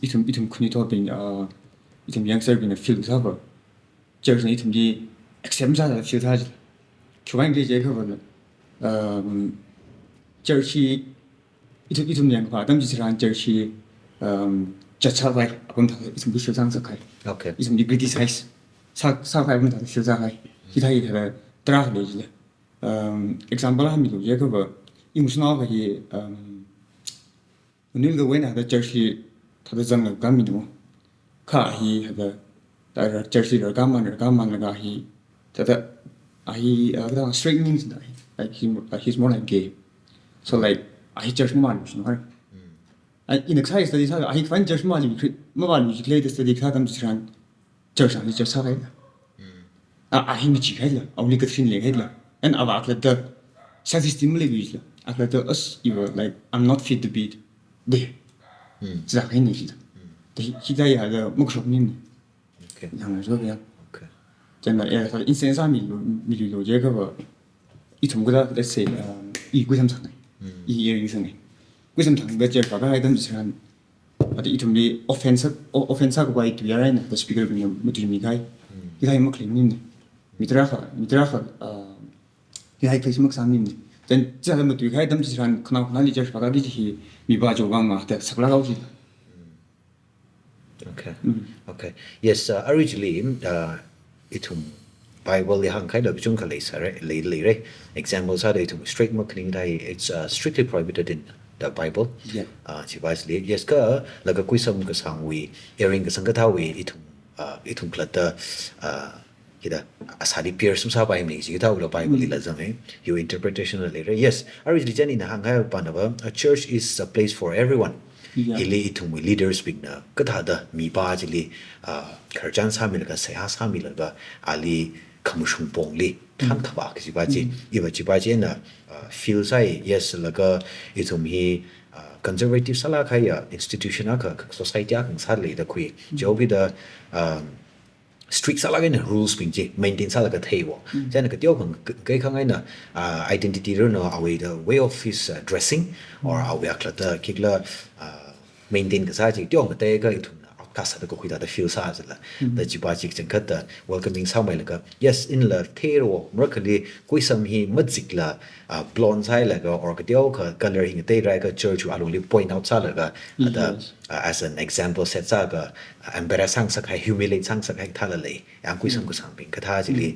itum khanuithot bin itum youngster bin feel sa ba church ni itum di accept sa feel sa ji chuang ge je ka ba church itum yang pa dam ji ran church cha bai apun tha itum bi shang sa kai okay itum di criticize sa kai apun tha feel sa kai 기타이 다 드라흐리지 example 한 미도 예거버 이 무슨 나와기 오늘 그 왜나 더 저시 다들 정말 감미도 카히 하다 that church leader gaman laga he that he straight means that like he's more like gay. So like he church man no in the size studies he find church man you create study ka tam chran church ani church sa he mi chi khela only ka thin le khela and ava the self stimuli visual the us you were like I'm not fit to beat there za he ni he da ya the mok shop ni Okay. yang so ya Okay.真的也是인생 삶이 lo je ka 이 정보다 let's say 이 구삼상 이 인생에 구삼상 몇 제가 하던 사람 아주 이 좀비 offense하고 봐 있고 야라는 그 스피커를 그냥 무드미 가이 이가 뭐 클릭님 미드라ха 이가 페이스북 상님 전 제가 뭐 뒤에 하던 사람 그날 이제 받아들이지 미바 조강마 때 sak라가오지 Okay. Okay. Yes, originally itum Bible li hang kai da chung ka leisare le examples are itum straight marketing dai it's strictly prohibited in the Bible. Yeah. Chi bas li yes ka la ka kuisam ka sang wi earring ka sang ka tha wi itum plata kida asadi peer sum sa bai mi ji ta ula Bible li la zame your interpretation later. Yes, originally jani na hang kai panaba a church is a place for everyone. Yeah. Ili itung leaders big na kada mi ba jili kharjan samil ka seha samil ba ali kamushung pongli tham thaba ki ba ji iba ji ba ji na feel sai yes laga itum hi conservative sala khaya institution ka society ka sa le da kui jo bi da strict sala ga rules bing ji maintain sala ka theiwo jan ka tyo khang kai khang ai na identity ro no away the way of his dressing or away akla kigla maintain ka sa ji tyo ka te ka itum outcast da ko kuida da feel sa la da ji ba ji chen ka da welcoming sa mai la ka yes in la thero merkali kuisam hi majik la blonde sai la ka or ka tyo ka color hing te ra ka church alu li point out sa la ka da as an example set sa ka embarrassing sa kai humiliate sang sa kai thala le ang kuisam ko sang ping ka tha ji li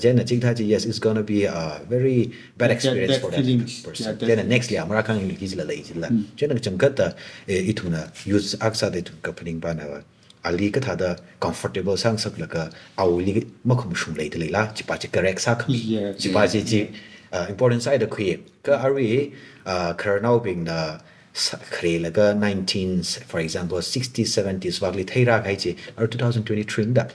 jen na jing tha ji yes it's going to be a very bad experience that for that feelings. person Yeah, jen next li amara kang li ji la le ji la jen na chang ka da ituna use aksa de tu ka pning ba na ali ka tha da comfortable sang sak la ka awli makhum shum le de la ji pa ji correct sa kham Yes. ji pa ji important side da khui ka ari karnau bing na khre la ka 19 for example 60s 70s wagli theira kai ji or 2023 da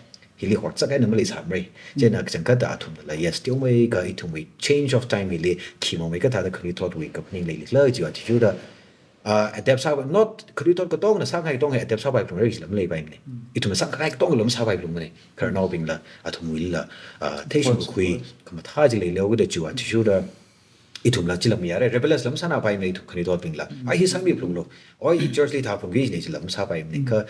hili hot sa kai na mali sa bre je na chang ka da thum la yes tio mai ka itum we change of time hili khimo mai ka tha da khanuithot we ka pning le la ji wa ji ju da adapt sa not khanuithot ka tong na sa kai tong he adapt sa bai plong ri lam le bai ne itum sa kai tong lam sa bai plong ne karnau bing la athum wi la theishum khui ka ma tha ji le lo ga da ji wa ji ju da itum la chilam yare rebellious lam sana bai nei thukani dot bingla ai hi sami plum lo oi church li tha phum gi nei chilam sa bai nei ka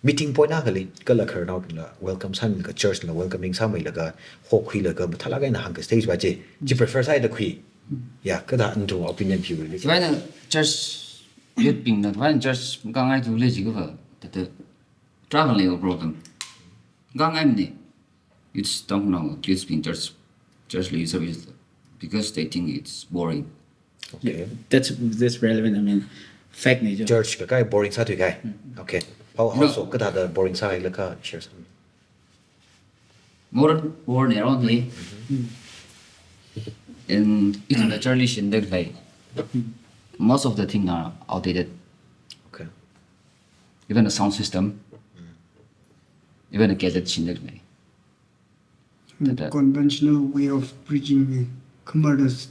meeting point na gali kala khar na bingla welcome sam ka church la welcoming sam mai la ga ho khui la ga thala ga na hang ka stage ba je ji prefer side da khui ya ka da ndo opinion view li Thì vậy là just biết bình là vậy just gang ai tu lấy gì cái vợ thì travel là problem gang ai này it's don't know just being just leave service because they think it's boring. okay That's relevant. I mean, fact nature. church ka kai boring sa tu kai okay how so ka da boring sa la ka share some More than only and it's the church in the way most of the things are outdated. okay Even the sound system, even the gadgets in the way. The conventional way of preaching commanders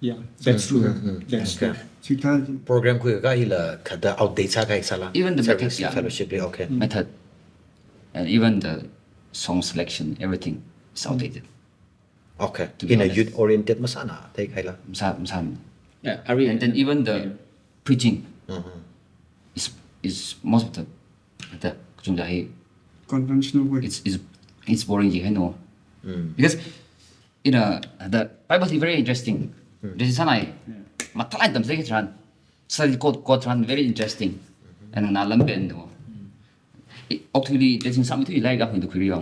yeah that's true that's true Chicago. program ku ka hi la ka da outdate sa kai sala Even the service methods, yeah. fellowship li okay Method and even the song selection, everything is outdated. okay To be in a honest. youth oriented masana tai kai la Yeah, Ari, And then even the preaching is most of the Conventional way. it's boring, you know. Because in the Bible is very interesting. This is sanai. Matalai tam say tran. Study code tran very interesting. And na lamben no. Actually, there's something to like up in the Korea.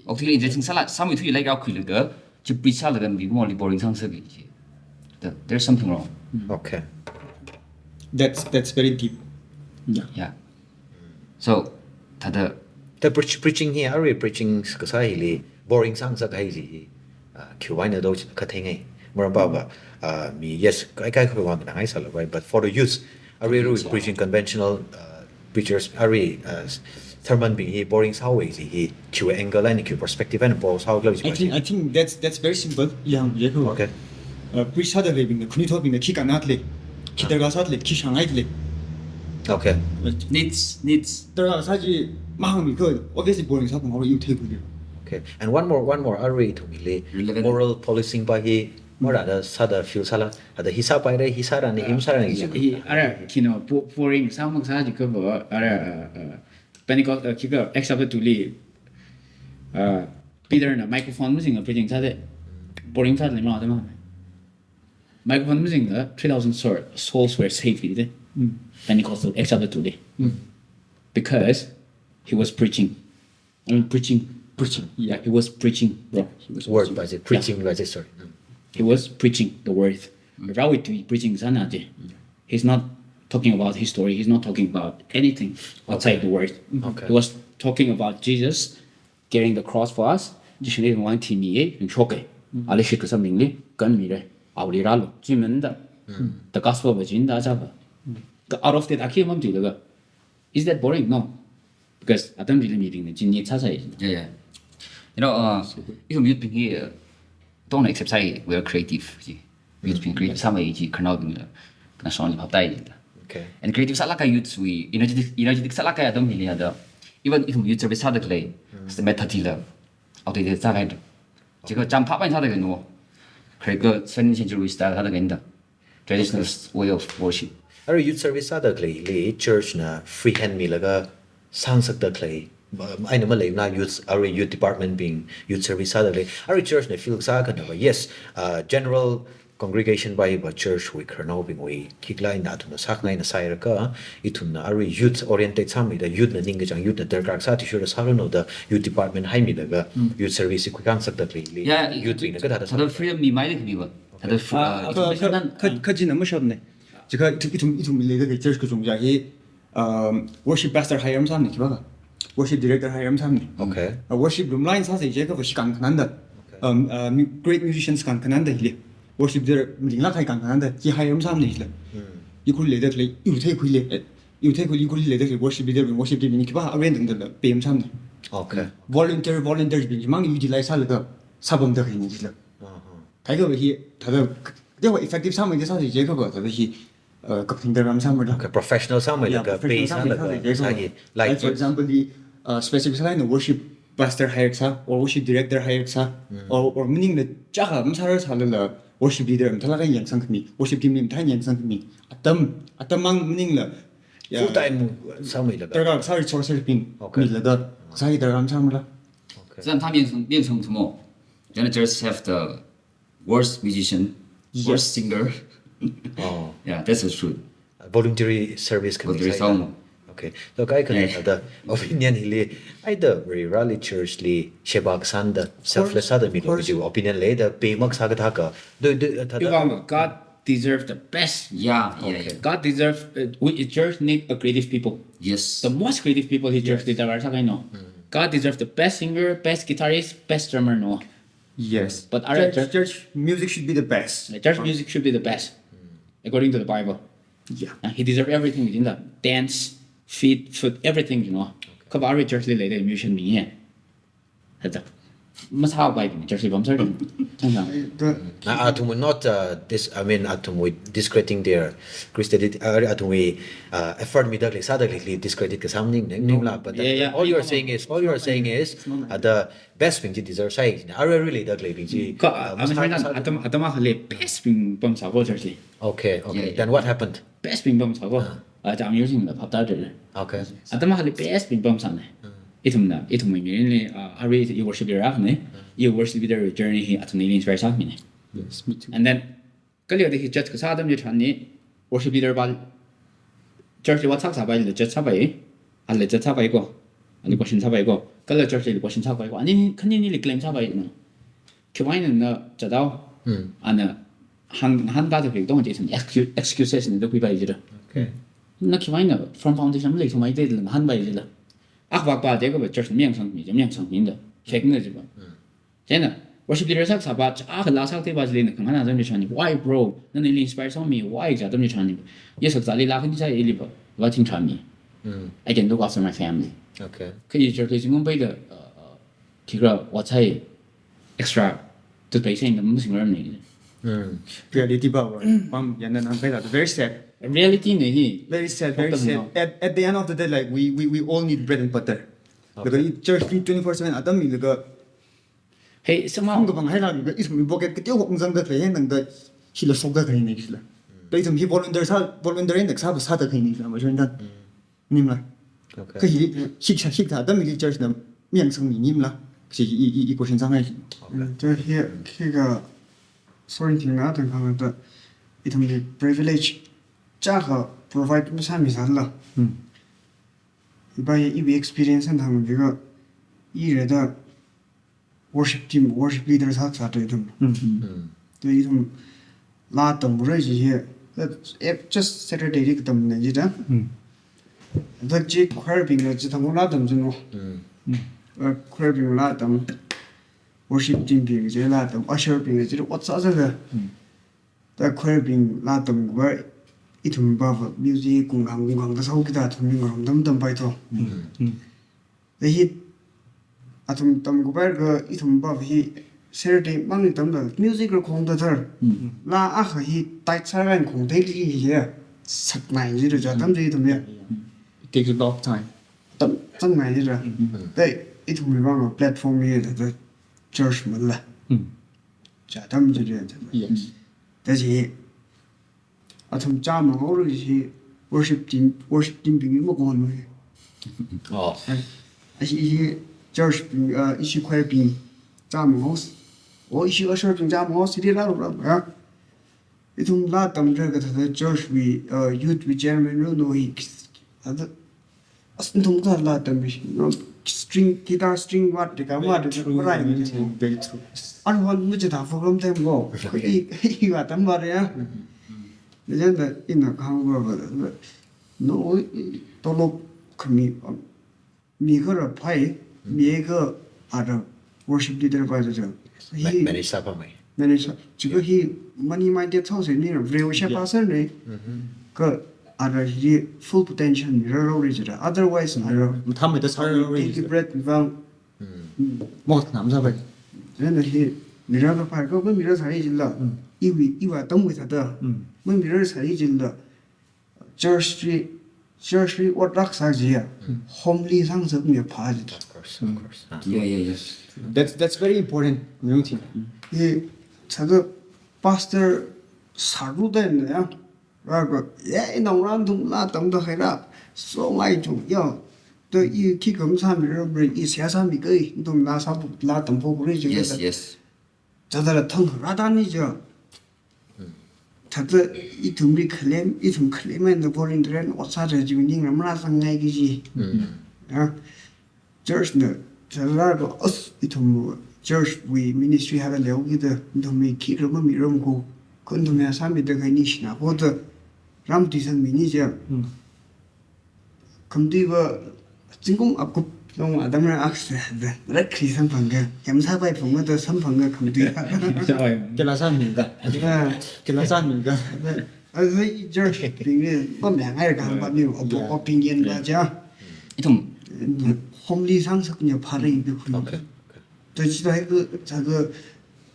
Actually, there's something to like up in the girl. To preach all of them be more boring sang sabi. There's something wrong. okay that's very deep Yeah. So, tada the preaching here are preaching ka sa hili boring sang sa kai ji khuai na do ka thengai more about me yes kai ko wang na ai sa la but for the youth are preaching conventional preachers are sermon being he boring how is he q angle and q perspective and both how close I think that's very simple. Yeah, okay preach hada le bing khanuithot bing ki kanat le ki terga sat le ki shanghai le okay needs terga sa ji mahang mi ko obviously boring sa ko you take with okay and one more are to me moral policing by he more ada sada feel sala ada hisa pai re hisa ran him sa ran He are pouring some of such are Pentecost kicker except to leave Peter na microphone missing a preaching sade pouring side lima da microphone missing 3000 souls were saved Pentecostal except to leave because he was preaching preaching yeah he was preaching bro he was word by the preaching by the sorry he was preaching the word without preaching sanate he's not talking about his story he's not talking about anything outside the word okay he was talking about Jesus carrying the cross for us just need one team ye in shock ale shit ko samingli kan mi re awli ralo jimen da the gospel of jin da ja the out of that akhir mam diga is that boring no because adam really meeting the jin ni cha sai yeah you know 이거 youth being here don't accept say we are creative youth being creative sameiya ji khanuithot kana song ni baptai okay and creative salaka youths we energetic salaka ya dom hili ada even if youth service hada clay the method hila out de sa kai jiga jam pa ban sa de no create the 17th century style hada genda traditional way of worship are youth service ada clay le church na free hand mi laga sang sak da clay I know Malay na youth are youth department being youth service ada clay are church na feel sa kan ba yes general congregation by church we kerno being we kikla na to na sak na sai ka itun na are youth oriented sami the youth na ning jang youth na der sa ti sure sa no the youth department hai mi daga youth service ku kang sak da clay yeah youth being na ka da freedom ni mai ni ba da kaji na mashab ne jika itum le da church ko jungja he worship pastor hayam sam ne ki ba worship director hayam sam ne okay worship room line sa se je ka shi kan kan da great musicians kan kan da hile worship there ling la khai kan kan da ki hayam sam ne hile ikul le da le yu thai khu le ikul le da worship there worship de ni ki ba awen dang da pem sam ne okay volunteers bin mang utilize sa le da sabam da hin hile kai ga hi ta da de wa effective sam de sa se je ka ba da hi ka thing da ram sam da okay professional sami laga pay sa laga like for example the specific line of worship pastor hires or worship director hires or meaning the jaha msara salala worship leader mthala yang sang khmi worship team nim than yang sang khmi atam mang meaning la full time sami laga daga sa resources pin mi la da sa gi daga sam la so他变成什么 janitors have the worst musician worst singer oh yeah that's the truth voluntary service can Voluntary be song. okay so kai kan the opinion hili either very rally church li shebak san the selfless other me do opinion le the pay mak sa ka ka God deserves the best yeah God deserves we church need a creative people yes the most creative people he church did are sakai no God deserves the best singer best guitarist best drummer no yes but our church music should be the best the church music should be the best according to the Bible yeah he deserves everything within that dance feed food everything you know ka ba our church le musician mi ye hada mas how by the church bam sir chang atum not this I mean atum we discrediting their Christianity atum we effort me dakle sa dakle discredit ka samning ning la but all you are saying is the best thing you deserve say are really dakle bing ji ka atama khale best ping bam sa bo church okay then what happened best ping bam sa bo jam using the pop da okay atama khale best ping bam sa ne itum mi ni are you worship your ne you worship their journey he atum ni inspire sa mi ne yes me too and then kali de church ka sa adam je chan ni worship leader ba church wa sa ba le church sa ba yi ale church sa ba ko ani question sa ba ko kala church le question sa ba ko ani khani ni le claim sa ba yi no kwain na cha dao ana han ba de ke dong je excuses ni do pi ba yi de okay na kwain na from foundation le so mai de han ba yi de 아박바 제가 뭐 church 명성인데 최근에 지금 쟤는 worship leader sak saba cha la sak te ba jle ne khang na jam ni chani why bro nan ni inspire song me why ja dam ni chani ye sak zali la khin cha ye li ba wa tin chani I can look after my family Okay. 可以就是经过背的提个我才 extra 就对现在不行了你 reality ba pam yan nan phai la very sad reality này very sad very sad no. at the end of the day like we all need bread and butter like church 24/7 adam mi like hey somehow không có bằng hay là cái ít mình pocket cái tiêu hộp dân cái thế năng cái khi là sống cái này là đây thằng khi volunteer được sao sao được cái này là mà cho nên nhưng mà Okay. cái gì khi thà tâm mình church là miệng sống mình nhưng là chỉ ý của sinh sang này 这些这个所以听那等他们的，一他们的 privilege，价格 provide 不啥没啥了。一般一 experience 他们这个艺人的 worship team worship leader 啥对他们，对他们拉等不着这些，just Saturday 这个等的，记得，这这块饼的，这他们拉等着喏，块饼拉等。worship team being je la tam usher being je what's other the choir being la tam wa itum ba music kung hang da sau kita thum ning rom dam pai to the hit atum tam go bar ga itum ba hi Saturday mang tam da music ro khong da thar la a kha hi tai cha ran khong thei ji hi sak nai ji ro ja tam ji tam ya it takes a lot of time tam tam nai ji ra dai itum ba ga platform hi da church 门了，家他们就这样子。yes 但是，他们家门口那些 worship team 并没管呢， Oh. 而且一些 church 一些快饼家门口，我一些20饼家门口谁拉了啊？一同拉他们这个他的 church 为youth 为 chairman 那一，他的，一同他拉他们string guitar string what the what the right very true anh hoàn mới chỉ thảo phục lâm thêm go y và tấm vào đấy á để cho nên in là không có nó tôi lúc mi cái là phải mi cái worship leader phải rồi Manage sao vậy? nên chỉ có khi money minded thôi thì nên là real share passer này cái hi full potential ni ro ri jira otherwise tham người ta sao take breath vang một làm sao vậy nên là hi ni ra ka phải ko mi ra sai jilla i wa tong wi da mi ra sai jilla church street what rak sa ji ya homely sang sa mi pha ji Of course. Yeah, yes. that's very important new thing hi cha ga pastor saru da ne ya ra ko ye nong ran tung la tong da khai ra so ngai chu yo to i ki kam sa mi ro bre i sia sa mi kai tum la sa la tong po ri ji Yes, yes. 자다라 통 라다니죠. 자다 이 tum리 클레임 이 tum 클레임에 버린들은 어차저 지winning 너무나 상냥이지. 아. church는 자다라도 이tum church we ministry 하가 레오기도 tum이 키르마 미름고 근도면 삼이들 가니시나 보다 람디선 미니죠. 금디가 지금 앞고 너무 아담을 악스하다. 그렇게 상방가 염사바이 봉어도 선방가 금디야. cái là sao mình cả cái là sao mình cả 이 church 빙이 뭐면 hay 간 바니 opinion 맞아. 이통 홈리 상석 그냥 바로 입에 굴려. Okay. 또 지도 그 자그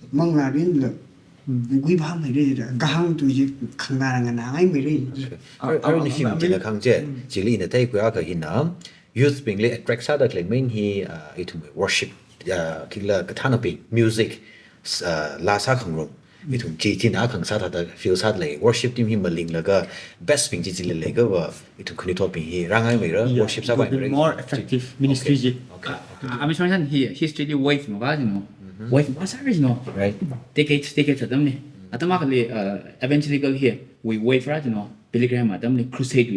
멍나린을 위반 메리를 강도 이제 강나라가 나이 메리. Aron ni him tina khang je chili ne tai kwa ka hina youth bingli attract sa da claiming hi itum worship kila kathanapi music la sa khang ro itum chi tin a khang sa da feel sa le worship team hi maling la ga best ping chi chi le ga wa itum khanuithot ping hi rangai me ra worship sa ba more effective ministry ji Okay. I'm sure that here history wave mo ba no wave ba sa rin no Right. decades adam ni atama kali eventually here we wave right no pilgrim adam ni crusade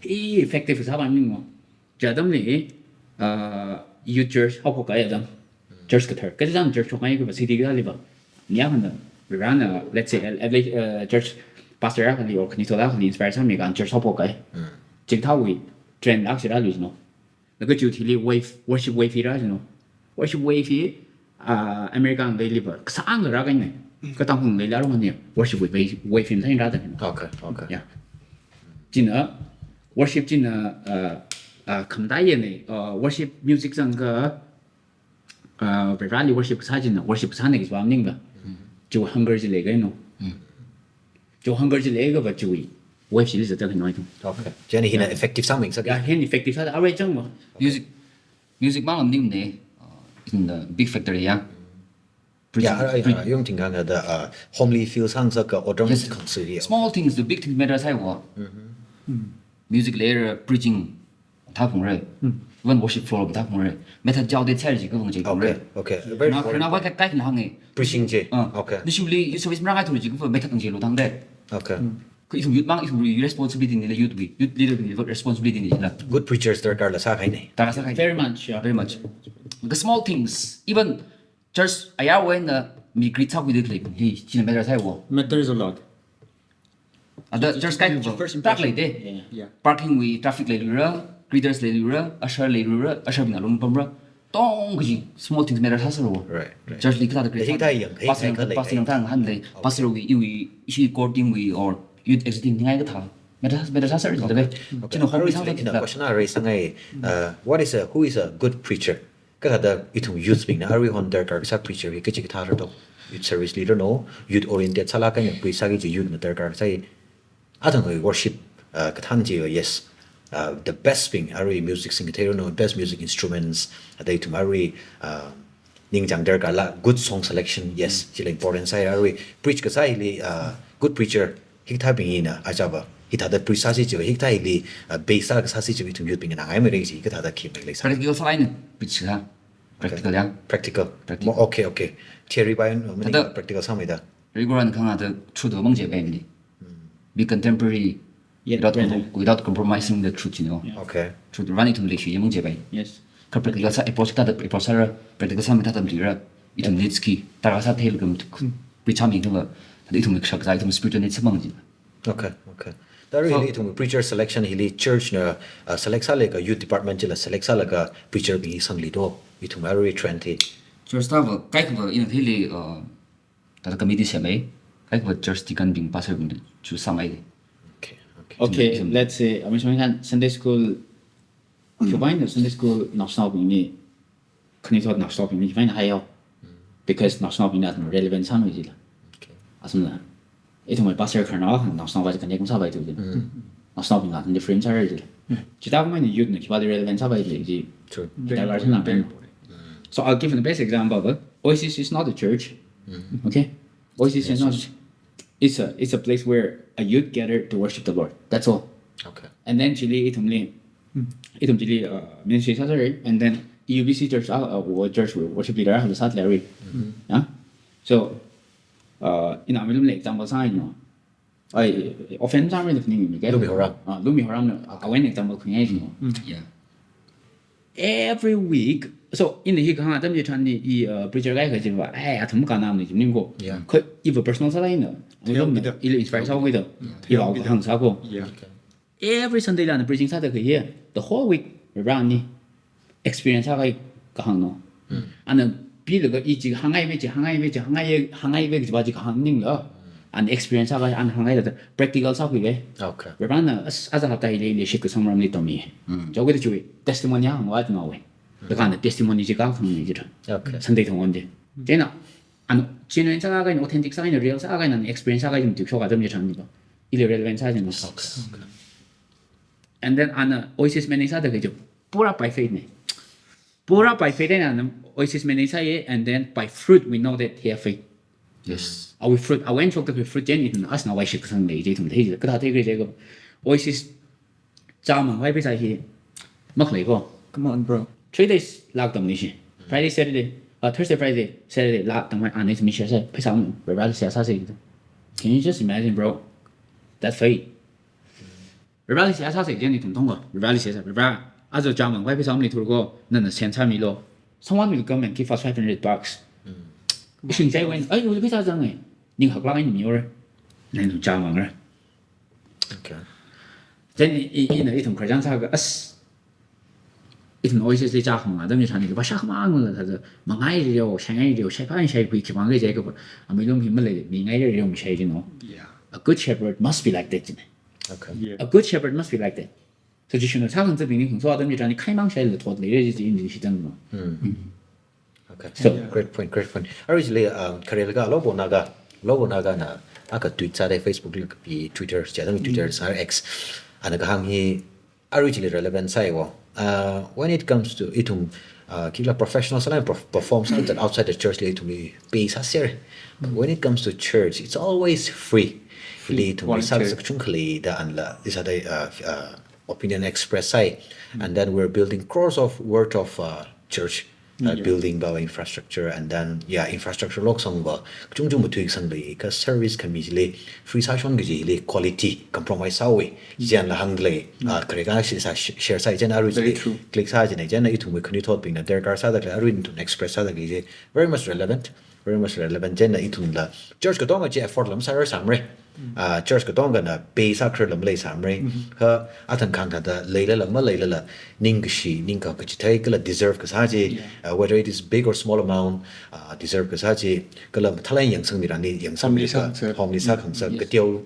he effective sa ba ni mo jadam ni youth church how ko ka adam church ka thar ka jang church ko ka ba city ga liba niya han we ran let's say church pastor kali or khanuithot kali inspire sa mi gan church how ko ka jing thao we train actually no 那个就提的 worship wave 啦，你know worship wave American 的 liva 三个那个呢，个当红的了了嘛呢 worship wave 他应该的 OK OK yeah 进了 worship 进了看大爷呢worship music 上个rally worship 啥进了 worship 啥那个是吧那个就 hunger 之类的喏就 hunger 之类的吧就wave 是是这很容易 OK 这样呢 effective 上面是呀很 effective 啥的而且正嘛 music mang nim ne in the big factory ya Yeah, yung tinggang ada homely feels hang sa ka odong consider. small things the big things matter sai wo music layer preaching ta phung re when worship floor ta phung re meta jiao de chai ji ge phung ji phung re Okay. Very na na wa ka kai na hang e preaching je. Okay. ni shuli you service mrang ai thu ji ge meta tang ji lu tang de Okay. ko i thum yut mang i thum responsibility ni la youth leader ni responsibility ni la Good preachers there karla sa kai ne. ta sa kai very much yeah very much the small things even church aya when mi greet talk with the clip he chin matter sai wo Matters a lot. ada church kai tak lai de Yeah. parking we traffic lai lura greeters lai lura usher bina lum pamra tong ji small things matter sa ro Right. church li ka da greet Hei tai yang, hei tai ka lai. pastor tang han le pastor we issue courting we or youth exiting ngai ka tha matter sa de be chin ho mi sa In a question I raise ngai who is a good preacher? Ka da itum youth bing na ari hon der kar sa preacher ke chi ka do. Youth service leader no, youth oriented sala ka yang prisa gi youth na der kar sai atang worship ka than ji yes. The best thing ari music sing no best music instruments they to marry ning jang der ka la good song selection yes ji important sai ari preach ka sai li good preacher hik tha bing ina ajaba hita da prisa ji ji hik tha li base ka sa si ji to youth bing na ngai me re ji ka tha da ki me le sa practical sa line pitch ha practical yang practical okay theory by no practical sa me da regular kan ada true de mong je be ni be contemporary without compromising the truth you know okay truth running to le shi mong je be yes ka practical sa approach ta da approach sa practical sa me ta tam dira itum needs ki ta sa thel gum pri chami ga da itum shak za itum spiritual needs mong ji okay da really to preacher selection hili church na select sa le ka youth department la select sa la ka preacher bi sang li do itum very trendy church ta ba kai ko in theli ta committee se me kai ko church ti kan bing pastor bing chu samai okay let's say I mean kan Sunday school combine the Sunday school not stopping ni khanuithot not stopping ni find high because not stopping that relevant some is la asumna ito may pastor karna not stop ba kan yak sa ba ito not stopping that different are it kita ko man youth na kiba relevant sa ba ito ji true diversion na pen so I'll give you the best example but Oasis is not a church okay Oasis is not it's a place where a youth gather to worship the Lord that's all okay and then chili itum chili ministry saturday and then UBC church church worship leader have sat Larry yeah so in a middle example sign no I offend some of the thing you get lumi horam I went example creation yeah every week so in the hikang adam je chan ni preacher guy ka jinwa atum ka nam ni jim ko ko if a personal sala ina il inspire sa ko da il au hang sa ko every Sunday la preaching sa da ke ye the whole week around ni experience sa ka hang no and bi le ga i ji hang ai be ji ba ji ka hang ning la and experience sa an hang ai da practical sa ko ge okay around as a ta ile shi ko samram ni to mi jo ge de testimony hang wa ma we the kind of testimony ji ka phang ni ji okay Sunday thong on de then an genuine sa ga ni authentic sa ni real sa ga ni experience sa ga ni dik so ga dem ji chan ni ba ile relevant sa ji no and then an Oasis many sa de ge pura by faith ni pura by faith and Oasis many sa ye and then by fruit we know that he have faith yes our fruit I went to the fruit then it as na why shi sang le ji thum thei ji ka ta te ge ge Oasis cha ma wai bi sa hi mak le ko Come on, bro. 3 days lockdown ni shi Friday Saturday Thursday Friday Saturday lockdown my honest me share pe sang we rather share sa se can you just imagine bro that faith we rather share sa se then ni thum thong ko we rather share we rather as a German why pe sang ni thur ko na na sen cha mi lo someone will come and give us $500 shin sai wen ai yo pe sa jang ai ning hak la ai mi yo re nen tu German re okay then in a thum khajang sa ga as 이tum oasis li cha khma dam chan ni ba sha khma ngol ta ma ngai rio shangai rio shai pan shai hui ki bang ge je ge amilum him le mi ngai rio mi shai jin no Yeah. a good shepherd must be like that jin Okay. Yeah. a good shepherd must be like that 这就是呢，他跟这边的工作，等于讲你开忙起来了，拖累了就是你是真的嘛。 Okay. So Great point. Originally, Karelaga lobo naga na aka tweet sa Facebook link bi Twitter jadang Twitter sa X anaga hangi originally relevant sa wo. When it comes to itum kila professional sa performs outside the church le itum pay sa sir. But when it comes to church, it's always free. Ili itum sa chung kali da anla this ada opinion express say, and then we're building crores of worth of church building our infrastructure, and then infrastructure lok song ba chung chung tu sang le ka service kan mi le free sa shon gi le quality compromise awe jan la hang le kare ga shi sa share sa jan aru Very true. click sa jan jan itu me khanuithot ping na der gar sa da aru into express sa da gi very much relevant jan na itu la church ko dong je effort lam sa samre church ko dong na be sa khur lam le samre ha athan khang da leila ning shi ning ka chi thai ka deserve ka sa je whether it is big or small amount deserve ka sa je ka la thalai yang sang mi ran ni yang sang mi ka homli sa khang sa ka teu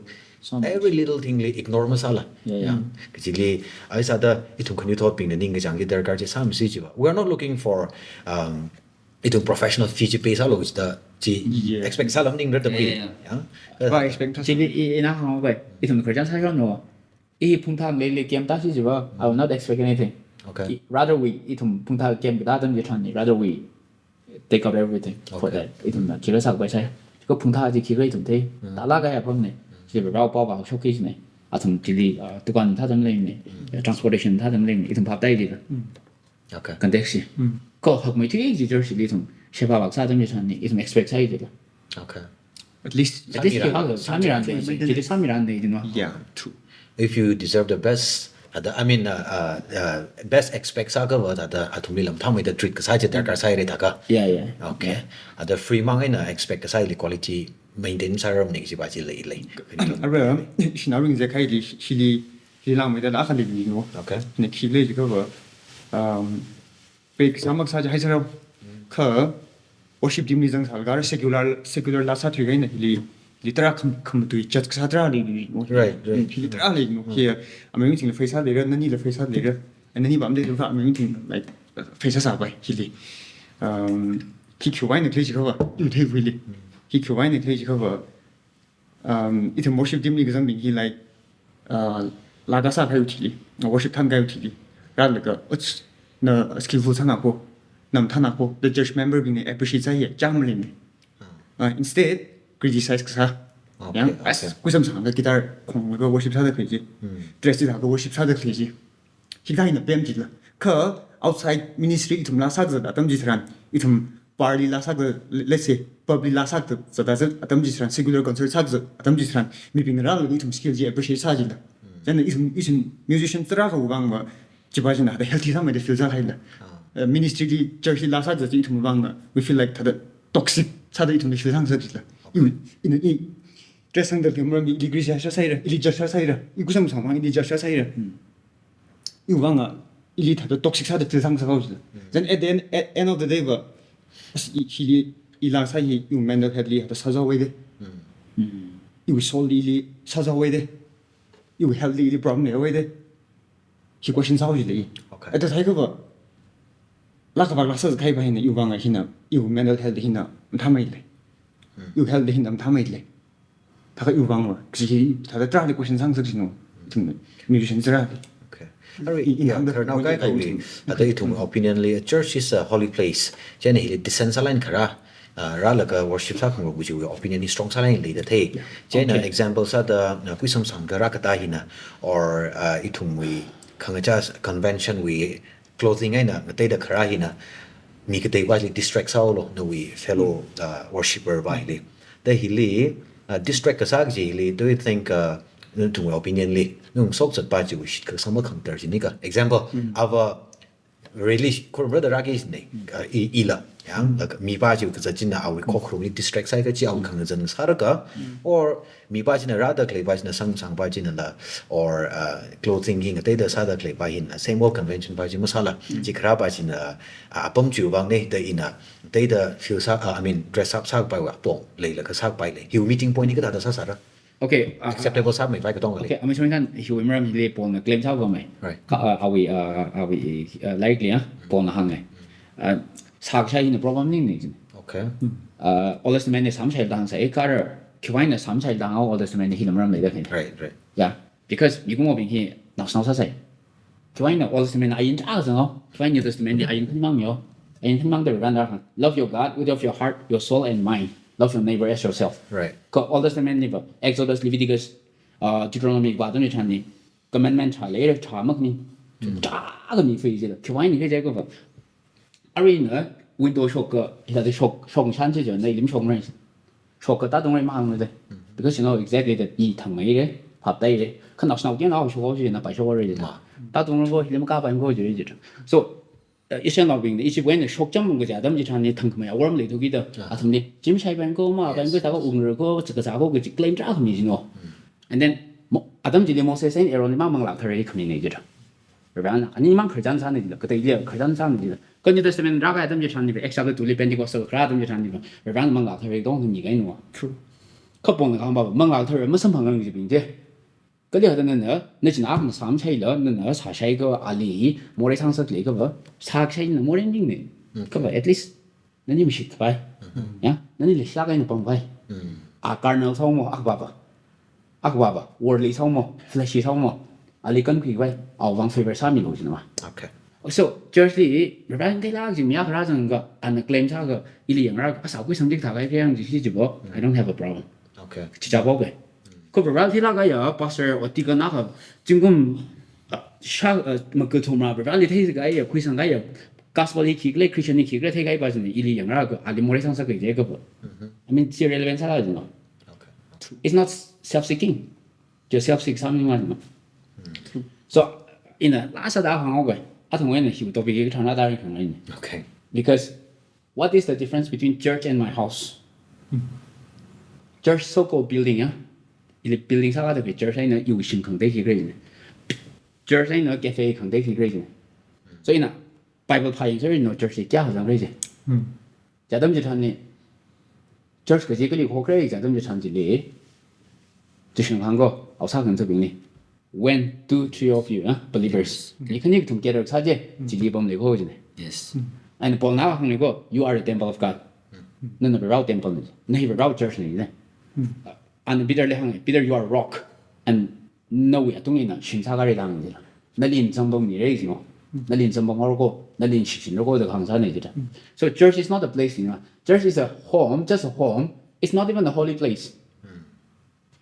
every little thing le ignore masala Yeah. ka ji le ai sa da itum khanuithot ping na ning ga jang gi der gar je sam si ji ba we are not looking for itum professional feature base alo da ji Yeah. expect salam ning da bi Ba expect us. 这个那行呗，一种可讲啥样喏？一碰他来来 game 打起是吧？I will not expect anything. Okay. Rather we 一种碰他 game 不打等就穿的，rather we take up everything for that. 一种呢，其他啥关系？个碰他就其他一种的，打哪个也碰呢？是不是让包包 showcase 呢？啊，从这里不管他怎么来呢，transportation 他怎么来呢？一种拍带的， okay 跟得是。个学媒体一就是一种写包包啥怎么穿的，一种 expect 啥的。 okay At least.这是好的，3미란 데，这是3미란 데，对吗？ Yeah. True. if you deserve the best I mean best expect sa ka wa da athumi lam thamai da treat ka sa je dar ka sai re tha ka Yeah, yeah. okay the free mang na expect ka sai le quality maintain sa ram ni ji ba ji le Ara shinaring ze kai li shili lang me da la khali ni no. Okay. Ne khile ji ka ba. Pe samak sa ja hai sa ka worship team ni jang sal gar secular la sa thri gai na li literal come to church ka sa tra li no. Right. Literal li no. Here ameng ting le face le ra nani le face le ra. And nani bam de fa ameng ting like face sa bai hili. Ki kyu bai ne kle ji ka ba. Yu thei wi li. Ki kyu bai ne kle ji ka ba. It's a worship team exam being he like lagasa hayuti worship tan gayuti ralaga it's na skillful sanapo nam tanapo the church member being appreciate say jamlin instead criticize ka yang as kusam sang guitar kong go worship sa da kiji dress da go worship sa da kiji higa ina pem ji la ka outside ministry itum la sa da tam ji tran itum party la sa let's say public la sa da da atam ji tran singular concert sa da atam ji tran mi ping ra itum skill ji appreciate sa ji la then itum musician tra go bang ba ji ba ji na da healthy sa me de feel za hai la ministry di church la sa da itum bang na we feel like the toxic sa da itum de feel sang sa ji la in i dress sang da mo mi degree sa sa ira ili ja sa ira i kusam sang bang ili ja sa ira i bang a ili ta da toxic sa da feel sang sa ga ji then at the end of the day ba he ilang sa hi yung mental health li ha sa way de you soul li sa way de you health li problem ne way de he question sa ji li Okay. at the time ba la ka ba la sa kai ba hin you bang a hin you mental health hin na ta mai le you health hin na ta mai le ta ka you bang wa ji ta da tra li question sang sa ji no musician tra okay now guy only ada itu opinion le church is a holy place chen hi decentralized khara ra la ka worship sa khong bu ji opinion ni strong sa line le da the chen example sa da puisam sang ga ra ka ta hina or itum we khanga convention we clothing ai na te da khara hina mi ka te wa distract sa lo no we fellow worshipper ba le da hi le distract ka sa ji le do you think to my opinion li nung sok sat ba ji wi shit ka sama khang tar ji ni ka example ava really kur brother ragis ne ila yang mi ba ju ka jin na awi khokru ni distract sai ka ji aw khang jan sar ka or mi ba jin rather clay ba jin sang sang ba jin la or clothing ing te da sa da clay ba hin same work convention ba jin masala ji khra ba jin apam ju bang ne de ina te da feel sa I mean dress up sa ba wa pong le la ka sa ba le you meeting point ni ka da sa sa ra Okay, acceptable sa mai ba ka tong le okay, I'm showing that he will remember he Paul na claim sao mai. Right. Are we likely Paul na hang ai. Sak sai in the problem ni. okay All this man is some child dang say car. Kiwain is some child dang all this man he remember like that. right Yeah, because you go over here now sao sa sai. Kiwain all this man I in cha sang Kiwain this man I in mang yo. I in mang the run love your God with your heart, your soul and mind. Love your neighbor as yourself. right All this man live. Exodus, Leviticus, Deuteronomy, ba dong chani. Commandment cha le cha mak ni. Cha ga ni fei le. Kiwain ni ke je go. Ari ne window shock ila de shock chan je ne lim shock ne. Shock ta dong mang ne. Because you know exactly that yi thang mai le, phap dai le. Kan na snao jian na shock ji na bai shock re de. Ta dong go lim ka ban go je je. So一些老兵的，一些关于说讲么个家，他们就唱的腾克么呀，我们里头记得，啊，他们的，今天班个嘛，班个大个5个，这个啥个个就 claim 啥他们就喏，and then 么，啊，他们就连么些生，error 你忙忙老头儿也可能那就着，是吧？那你忙可讲啥呢？就个对了，可讲啥呢？就，跟你的这边大概他们就唱的，extra 的独立编辑个手，可他们就唱的，是吧？忙老头儿也懂他们一个喏，可不能讲吧？忙老头儿没什么朋友就并且。个里头的呢，那就拿我们三菜了，那查菜个阿里，莫来尝试那个不，查菜那莫人定的，个不 at least，那你们识得呀？那你下个人帮会，啊，干那草么？阿个爸，我里草么？flash 草么？阿里跟佢会，熬往非边上面路去了嘛 okay？So just 日本给那就咩个那种个，按那 claim 啥个，一里样啊，少贵成绩大概这样就是就不 ，I don't have a problem， okay 去加包嘅。可不然，那个呀，把事我第个那个，经过啥么个图嘛，不然你睇这个呀，亏上个呀，gospel 里去个，Christian 里去个，睇个把是呢，一里样那个，阿里莫里上是个这个不，I mean 这 relevant 啥来着呢 ？It's not self-seeking，就 self-seek 上面嘛什么。So in a 拉萨大行我个，阿同我呢，是多比个长大大人可能呢。okay Because what is the difference between church and my house? Church so-called building 啊。ili building sa ka de church ai na yu shin khang dei ki grade church ai na cafe khang dei ki grade so ina bible phai so no church kya ha jang grade ja dam ji than ni church ka ji ka li ko grade ja dam ji than ji li ji shin hang go ao sa kan ce bing ni when 2-3 of you believers you can you together sa je ji li bom le ko ji ne Yes. and paul na hang ni go you are the temple of god no no the temple ni no he the church ni ne and Peter le hang Peter you are a rock and no we don't in shin sa ga ri dang ni na lin zang bong ni re ji no na lin zang bong or go na lin shi shin go de hang sa ni ji so church is not a place you know church is a home just a home it's not even a holy place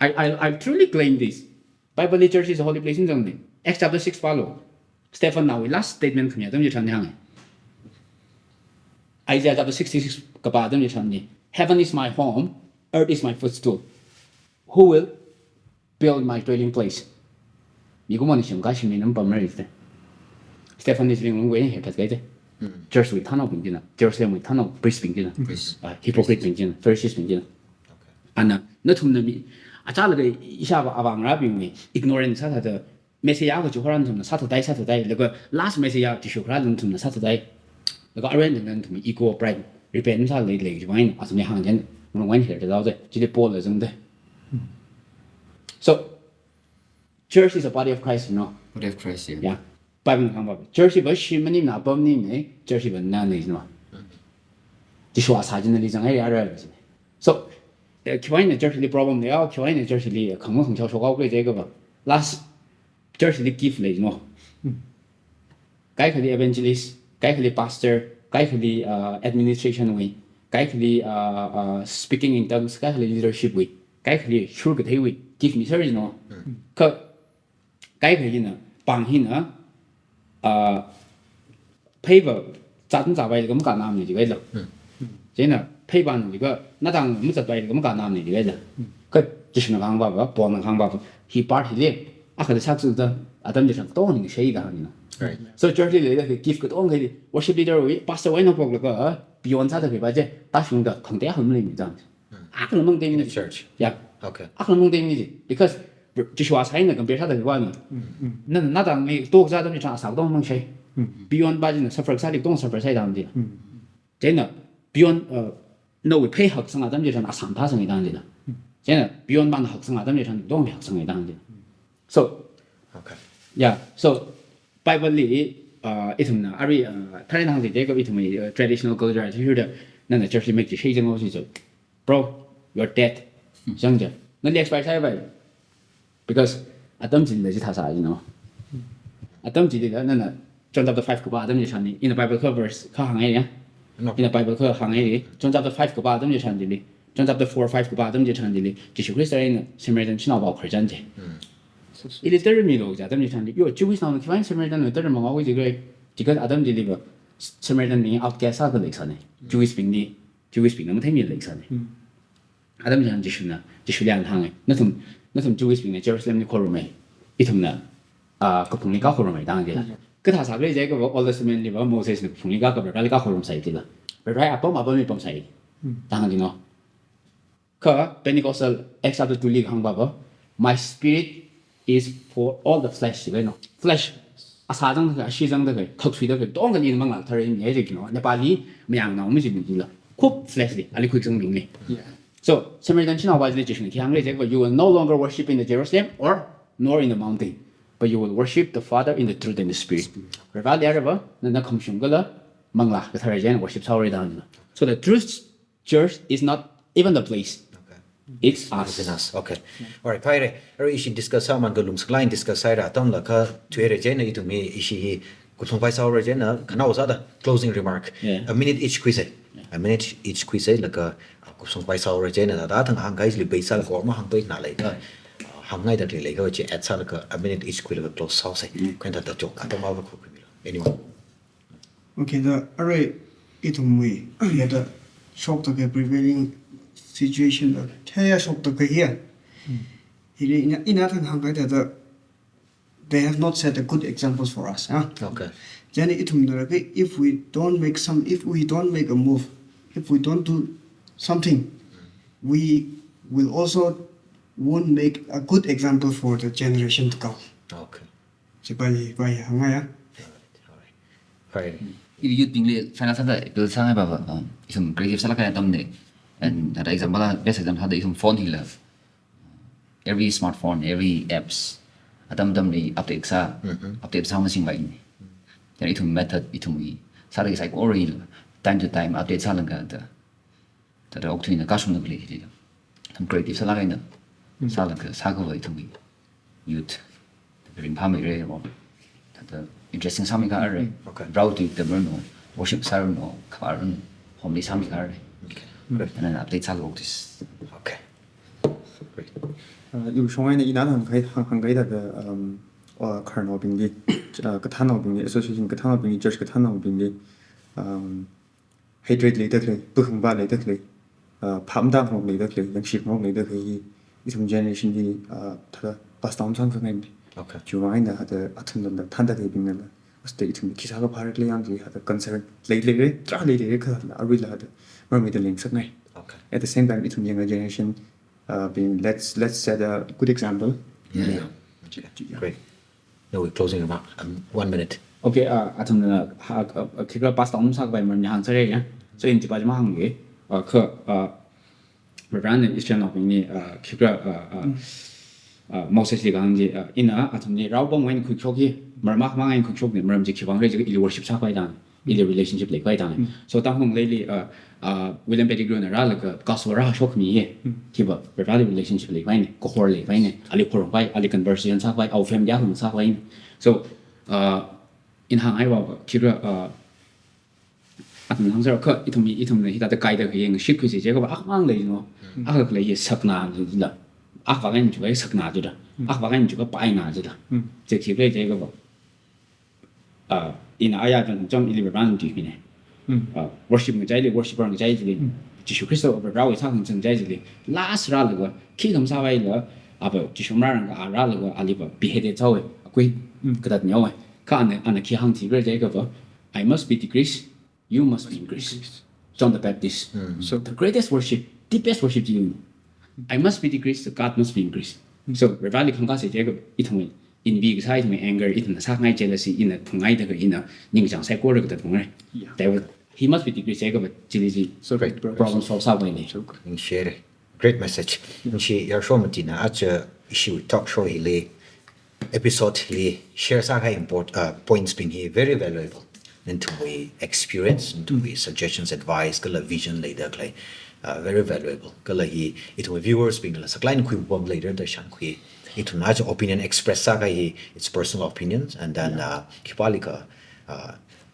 I truly claim this Bible church is a holy place in zang ni Acts chapter 6 follow Stephen now last statement khnya dam ji chan hang Isaiah chapter 66 ka ba dam ji chan ni heaven is my home earth is my footstool who will build my dwelling place? 이거 뭐니 지금 가시면 범을 있대. 스테판이 지금 왜 해? 가지고 church with tunnel 빙기나, Jerusalem with tunnel priest 빙기나, hypocrite 빙기나, Pharisees 빙기나. 아나 너 tum나미 아자르가 이샤바 아방라 빙미 ignorant 사타의 메시아가 주호란 tum나 사타다이 그리고 last 메시아 지쇼라는 tum나 사타다이 그리고 아렌는 tum이 equal pride repent 사 레레 와인 아스미 항전 우리 와인 here 知道的这里播了真的 So church is a body of Christ you know Body of Christ, yeah. yeah Bible 강바 church 이 버시면이 나 범님네 church 이 나네 you know 지쇼아 사진을 이장해 알아야 So 교회는 church 리 problem 내가 교회는 church 리 강문 성찰 소가고这个吧 last church 리 gift 리 you know 该可的 evangelist 该可的 pastor 该可的administration way 该可的speaking in tongues 该可的 leadership way 该可的 sure 个体位 give me service no 可该可以呢帮hin呢paper 咱咋摆咁簡單嘅這個即係呢 paper 呢個那當唔實擺咁簡單嘅這個佢就是那方法幫那方法 he part 咧啊佢哋測試的啊等於上多呢個誰個呢 Right. So church li le gift ko ong ke worship leader we pastor we no pok la beyond sa de ba je ta shung da khang de hum le mi jang a ko mong de In ni the church. yeah Okay. a ko mong de ni because Joshua sai na kan be sa de kwa ni na dang ni to za de ni cha sa dong mong sai beyond ba jin suffer sa li dong suffer sai dang ji真的 beyond no we pay 學生啊，等住上3%嘅單嘅啦，真係 beyond 班學生啊，等住上2學生嘅單嘅。So Okay. yeah, so Bible 里이tum 나 아리 다른 한데 제가 이tum이 traditional culture here the 나는 church make the changing also bro you're dead 정제 난 expect sai vậy because Adam 진내지 다 사지 no Adam 진이가 나는 John chapter 5 그 봐 Adam 예찬이 in the Bible verse 그 항에 No. in the Bible 그 항에 John chapter 5 그 봐 Adam 예찬이 John chapter 4 5 그 봐 Adam 예찬이 예수 그리스도의 세메든 신앙과 걸전제 il est terminé donc Adam dit yo Jewish now qui va se mettre dans le terme moi oui c'est que Adam dit libre se mettre dans les outcasts ça que l'exane Jewish bingli那么太明l'exane Adam dit Jesu两行诶那种Jewish bingli Jerusalem 的 quorum 一同呢个朋友搞 quorum 当然个他啥个这个 Old Testament 里边 Moses 的朋友搞个别个搞 quorum sai 的了别个阿爸阿爸没帮 sai 当然喏个 Pentecostal Acts chapter 2 里行吧 my spirit is for all the flesh, you know. Flesh, asadang the shizang the cook feeder, don't get in among her in Yazik, Nepali, Myang, now, Missy, cook fleshly, Ali quick bingli. So, Samaritan was legitimately you will no longer worship in the Jerusalem or nor in the mountain, but you will worship the Father in the truth and the Spirit. Revali Araba, Nana Komshungala, Mangla, the Tharajan worships already done. So the truth church is not even the place. It's us. Within us. Okay. Alright, Paire. Eri ishi discuss how man galum sklain discuss saira atam la ka tuere jena itu me ishi kutong pai saura jena kana usada closing remark. Yeah. A minute each quiz. A minute each quiz la ka kutong pai saura jena da thang hang guys li baisa ko ma hang toi na lai ka hang ngai da le ka che at sa ka a minute each quiz la close house. Kwenta da jok atam ma ko anyway. Okay, the array itumui yeah the shock the prevailing situation the taya shock the here. In other hang that they have not set the good examples for us. Huh? Okay. Then if we don't make a move, if we don't do something, we will also won't make a good example for the generation to come. Okay. So by hangaya. Paire. If you bingli final sada bil sang ba isum creative sala ka tam ne and that example best example hada isum phone hila every smartphone every apps adam ni update sa machine ba ini then itum method itum I sala is like already time to time update sa lang ka da octane na kasum na bli hila tam creative sala ka ina sala ka sa ko itum youth the ring pame re mo da interesting something ka are Okay. route the no worship sarun no karan homely something are Okay. and then update sa log this Okay. Great. 이 송아이는 이 나는 한가이다 그 카르노 빙리 그 타노 빙리 association 그 타노 빙리 church 그 타노 빙리 hatred lấy được rồi bức hùng ba lấy được rồi phạm đam hùng lấy được rồi yang ship hùng lấy được rồi 이 좀 generation đi thật pass down sang cái này Okay. 주와인 다 하다 아튼 놈다 탄다 대비면 어때 이 좀 기사가 바르게 양지 하다 concern lấy tra lấy 그 아리라 하다 뭐미 될 링크 này Okay. at the same time 이 좀 younger generation being let's set a good example. Yeah. Great. No, we're closing remark. 1 minute. Okay, atum na kikla pas taum sak bai man yang sare ya. So in tiba jama hang ge brand is channel ni kikla Moses li gang ji ina atum ni raw bong wen ku choki marmak mang en ku chok ni maram ji khibang re ji worship sak bai dan ili relationship le bai dan. So ta hong le li William Pettigrew na ra la ka gospel ra shok mi ye kiba brand relationship le bai ni ko hor le bai ni ali khor bai ali conversion sak bai au fam ya hum sak bai. So in hang ai wa kira atum hang zero ka itum ne hita da kai da yeng ship ku je ga ba mang le no a ka le ye sakna la a ba gan ju ga sakna ju da a ba gan ju ga pai na ju da je ki le je ga ba in aya jan jam ili ran di bi ne worship ngai jai le worship ngai jai ji le Jesu Christo ba ra wa sa hang jai ji le last ra le ga ki kam sa bai le a ba Jesu ma ran ga ra le ga ali ba beheaded chawe akui ka da nyaw ana ki hang ti bre je ga I must be decreased, you must be increased. John the Baptist. So the greatest worship, deepest worship to you. I must be decreased, God must be increased. So revali khang ka se je ga itong in big side me anger itong sa ngai jealousy in a thungai da ga in a ning jang sai ko ra ga da thungai. He must be decreased je ga ji So great problem solve sa wai ni. Ning share great message. Ning shi yar show matina acha issue talk show hile episode hile share sa kai points being here very valuable. Into we experience, into we suggestions, advice, kala vision later clay, very valuable. Kala he into viewers being la sakline kui bomb later the shan kui into naja opinion express saga he its personal opinions and then kipalika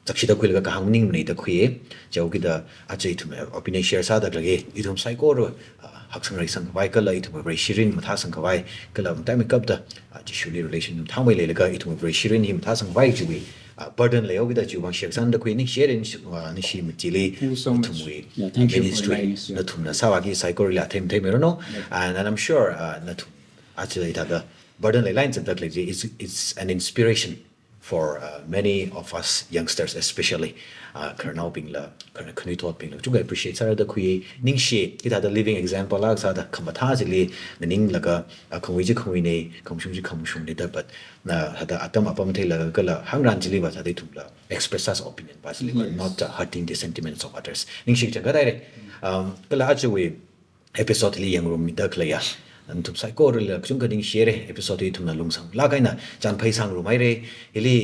takshida kui la kahangning ni the kui jauki the acha itu opinion share sa da lagi itu psycho ro haksang rai sang vai kala itu very shirin matha sang vai kala time kap da jishuli relation thamai le ga itu very shirin him tha sang vai juwi burden leo with you share san the queen share in ni shi mutili Yeah, thank you for inviting us. na tumna sawagi psychoria them no and I'm sure na actually the burden lines that it's an inspiration for many of us youngsters especially karnao being la khanuithot being la juga appreciate sara the kui ning she it had a living example la sa da khamatha jili ning la ga khongwi ji khongwi ne khongshung ji khongshung ne da but na hada atam apam thei la ga la hangran jili ba sa dei thum la express us opinion basically not hurting the sentiments of others ning she changa dai re kala achu episode li yang room mi da kla ya and to psycho le chung ka ding share episode itum na lungsang la kai na chan phai sang ru mai re hili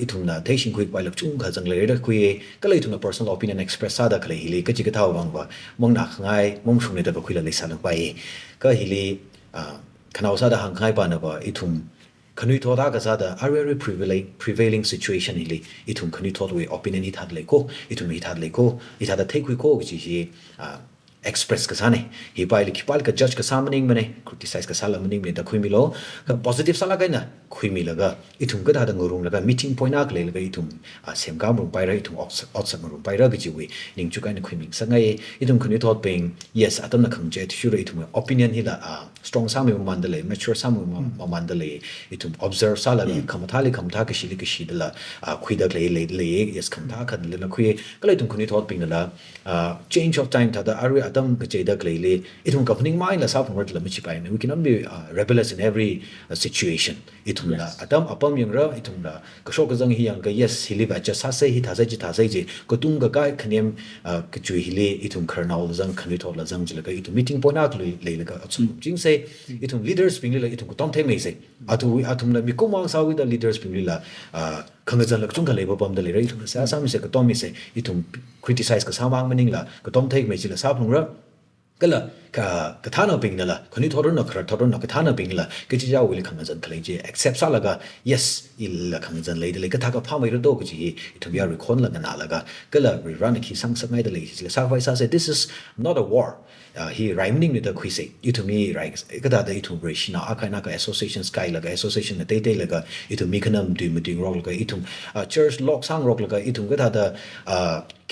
itum na theising quick by lak chung ka jang le re kui ka le itum na personal opinion express sa da kle hili ka chi ka thaw bang ba mong na khangai mong shung ne da ba khui la le sa lang pai ka hili khanau sa da hang khai ba na ba itum khanuithot da ka sa da are very prevailing situation hili itum khanuithot we opinion hi thad le ko itum hi thad le ko I thad da thei kui ko chi hi express kasane hi pai likipal ka judge ka samaning mane criticize ka sala maning me da khui milo ka positive sala ka na khui milaga itum ka da ngurung laga meeting point ak le laga itum sem ga mung pai ra itum outside mung pai ra gi wi ning chu ka na khui ming sangai itum khuni thot peng yes atam na khang je sure itum opinion hi la strong sami mandale mature sami mandale itum observe sala kamathali kamtha ka shili ka shidala khui da le yes kamtha ka le na khui ka le itum khuni thot peng la change of time da ari atam ka cheda klele itum company mind la sa phang la mi chipai we cannot be rebellious in every situation itum la atam apam yang ra itum la ka shok ka jang hi yang ka yes hi live just sa se hi tha sai je ko tung ka kai khnem ka chui hi le itum kernal jang khanuithot la jang jila ka itum meeting point ak le ka achum jing se itum leaders bingli la itum ko tom the me se atum la mi ko mang sa with the leaders bingli la khangajal la chung ka le ba pam da le ra itum sa sa mi se ka tom mi se itum criticize ka sa mang maning la ka tom the me jila sa phang ra kala ka thana ping la khani thor na khra thor na ka thana ping la ke chi jaw le khang jan thlai je accept sa laga yes il la khang jan le de le ka tha ka pha mai ro do ku ji itu ya recon la na laga kala run ki sang sang ai de le sa vai sa say this is not a war he rhyming with the quise itu mi right ka da itu bridge na akana ka association sky laga association na te laga itu mi khanam du meeting rock laga itu church lock sang rock laga itu ka da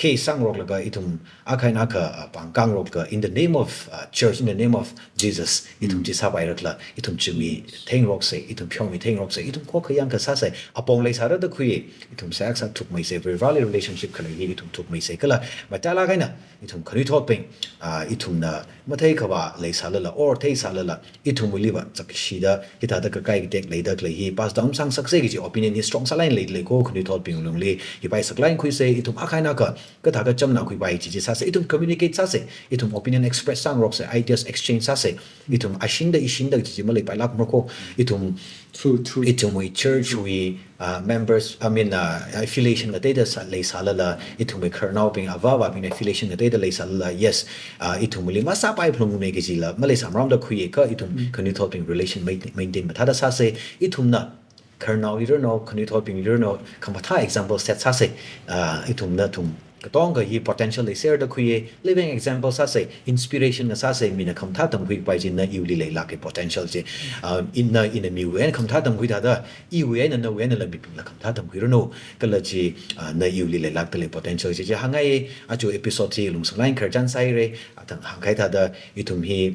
ke sang rock laga itum akana ka pangkang rock in the name of church in the name of Jesus itum ji sa bai rakla itum chimi theng rock se itum pyong mi theng rock se itum ko khayang ka sa se apong le sa ra da khui itum sa sa thuk mai se very valid relationship kala hi itum thuk mai se kala matala gaina itum khanuithot peng itum na mathai khawa leisalala or theisalala itum liva chakshida hita da ka kai tek le da hi pass down sang sakse gi opinion is strong saline le ko khanuithot peng long le hi bai sakline khui se itum akhaina ka tha ka cham na khui bai ji sa se itum communicate sa se itum opinion express sang rock se ideas exchange sa se itum ashinda ji malai pai lak mako itum true itum we church we members I mean affiliation the data leisalala itum we kernau ping avava ping affiliation the data leisalala yes itum li masa pai plum ne gi la malai samram da khui ka itum khanuithot ping relation maintain mathada sa se itum na kernau you know khanuithot ping you know kamatha example set sa se itum na tum katong hi potential is share the khui living example sa say inspiration sa say mina kham tha tam khui pai jin na iuli le la ke potential je in a mi wen kham tha tam khui da I wen na wen la bi la kham tha tam khui no kala ji na iuli le la le potential je hangai a chu episode ji lung sang line khar jan sai re atang hangai da itum hi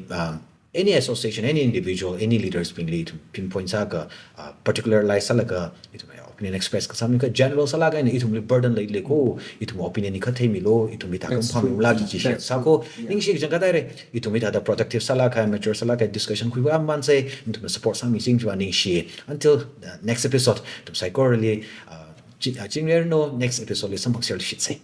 any association, any individual, any leaders bingli to pinpoint sa ka particular leisalala ka itu opinion express ka samin ka general sala ka ni itu burden le ko itu opinion ni khathe mi lo itu mi ta kam pham la ji shi sa ko ning shi jang ka dai re itu mi ta da productive sala ka mature sala ka discussion ku am man say into support sa mi sing jwa ning shi until the next episode to psycho really jing no next episode is some shit say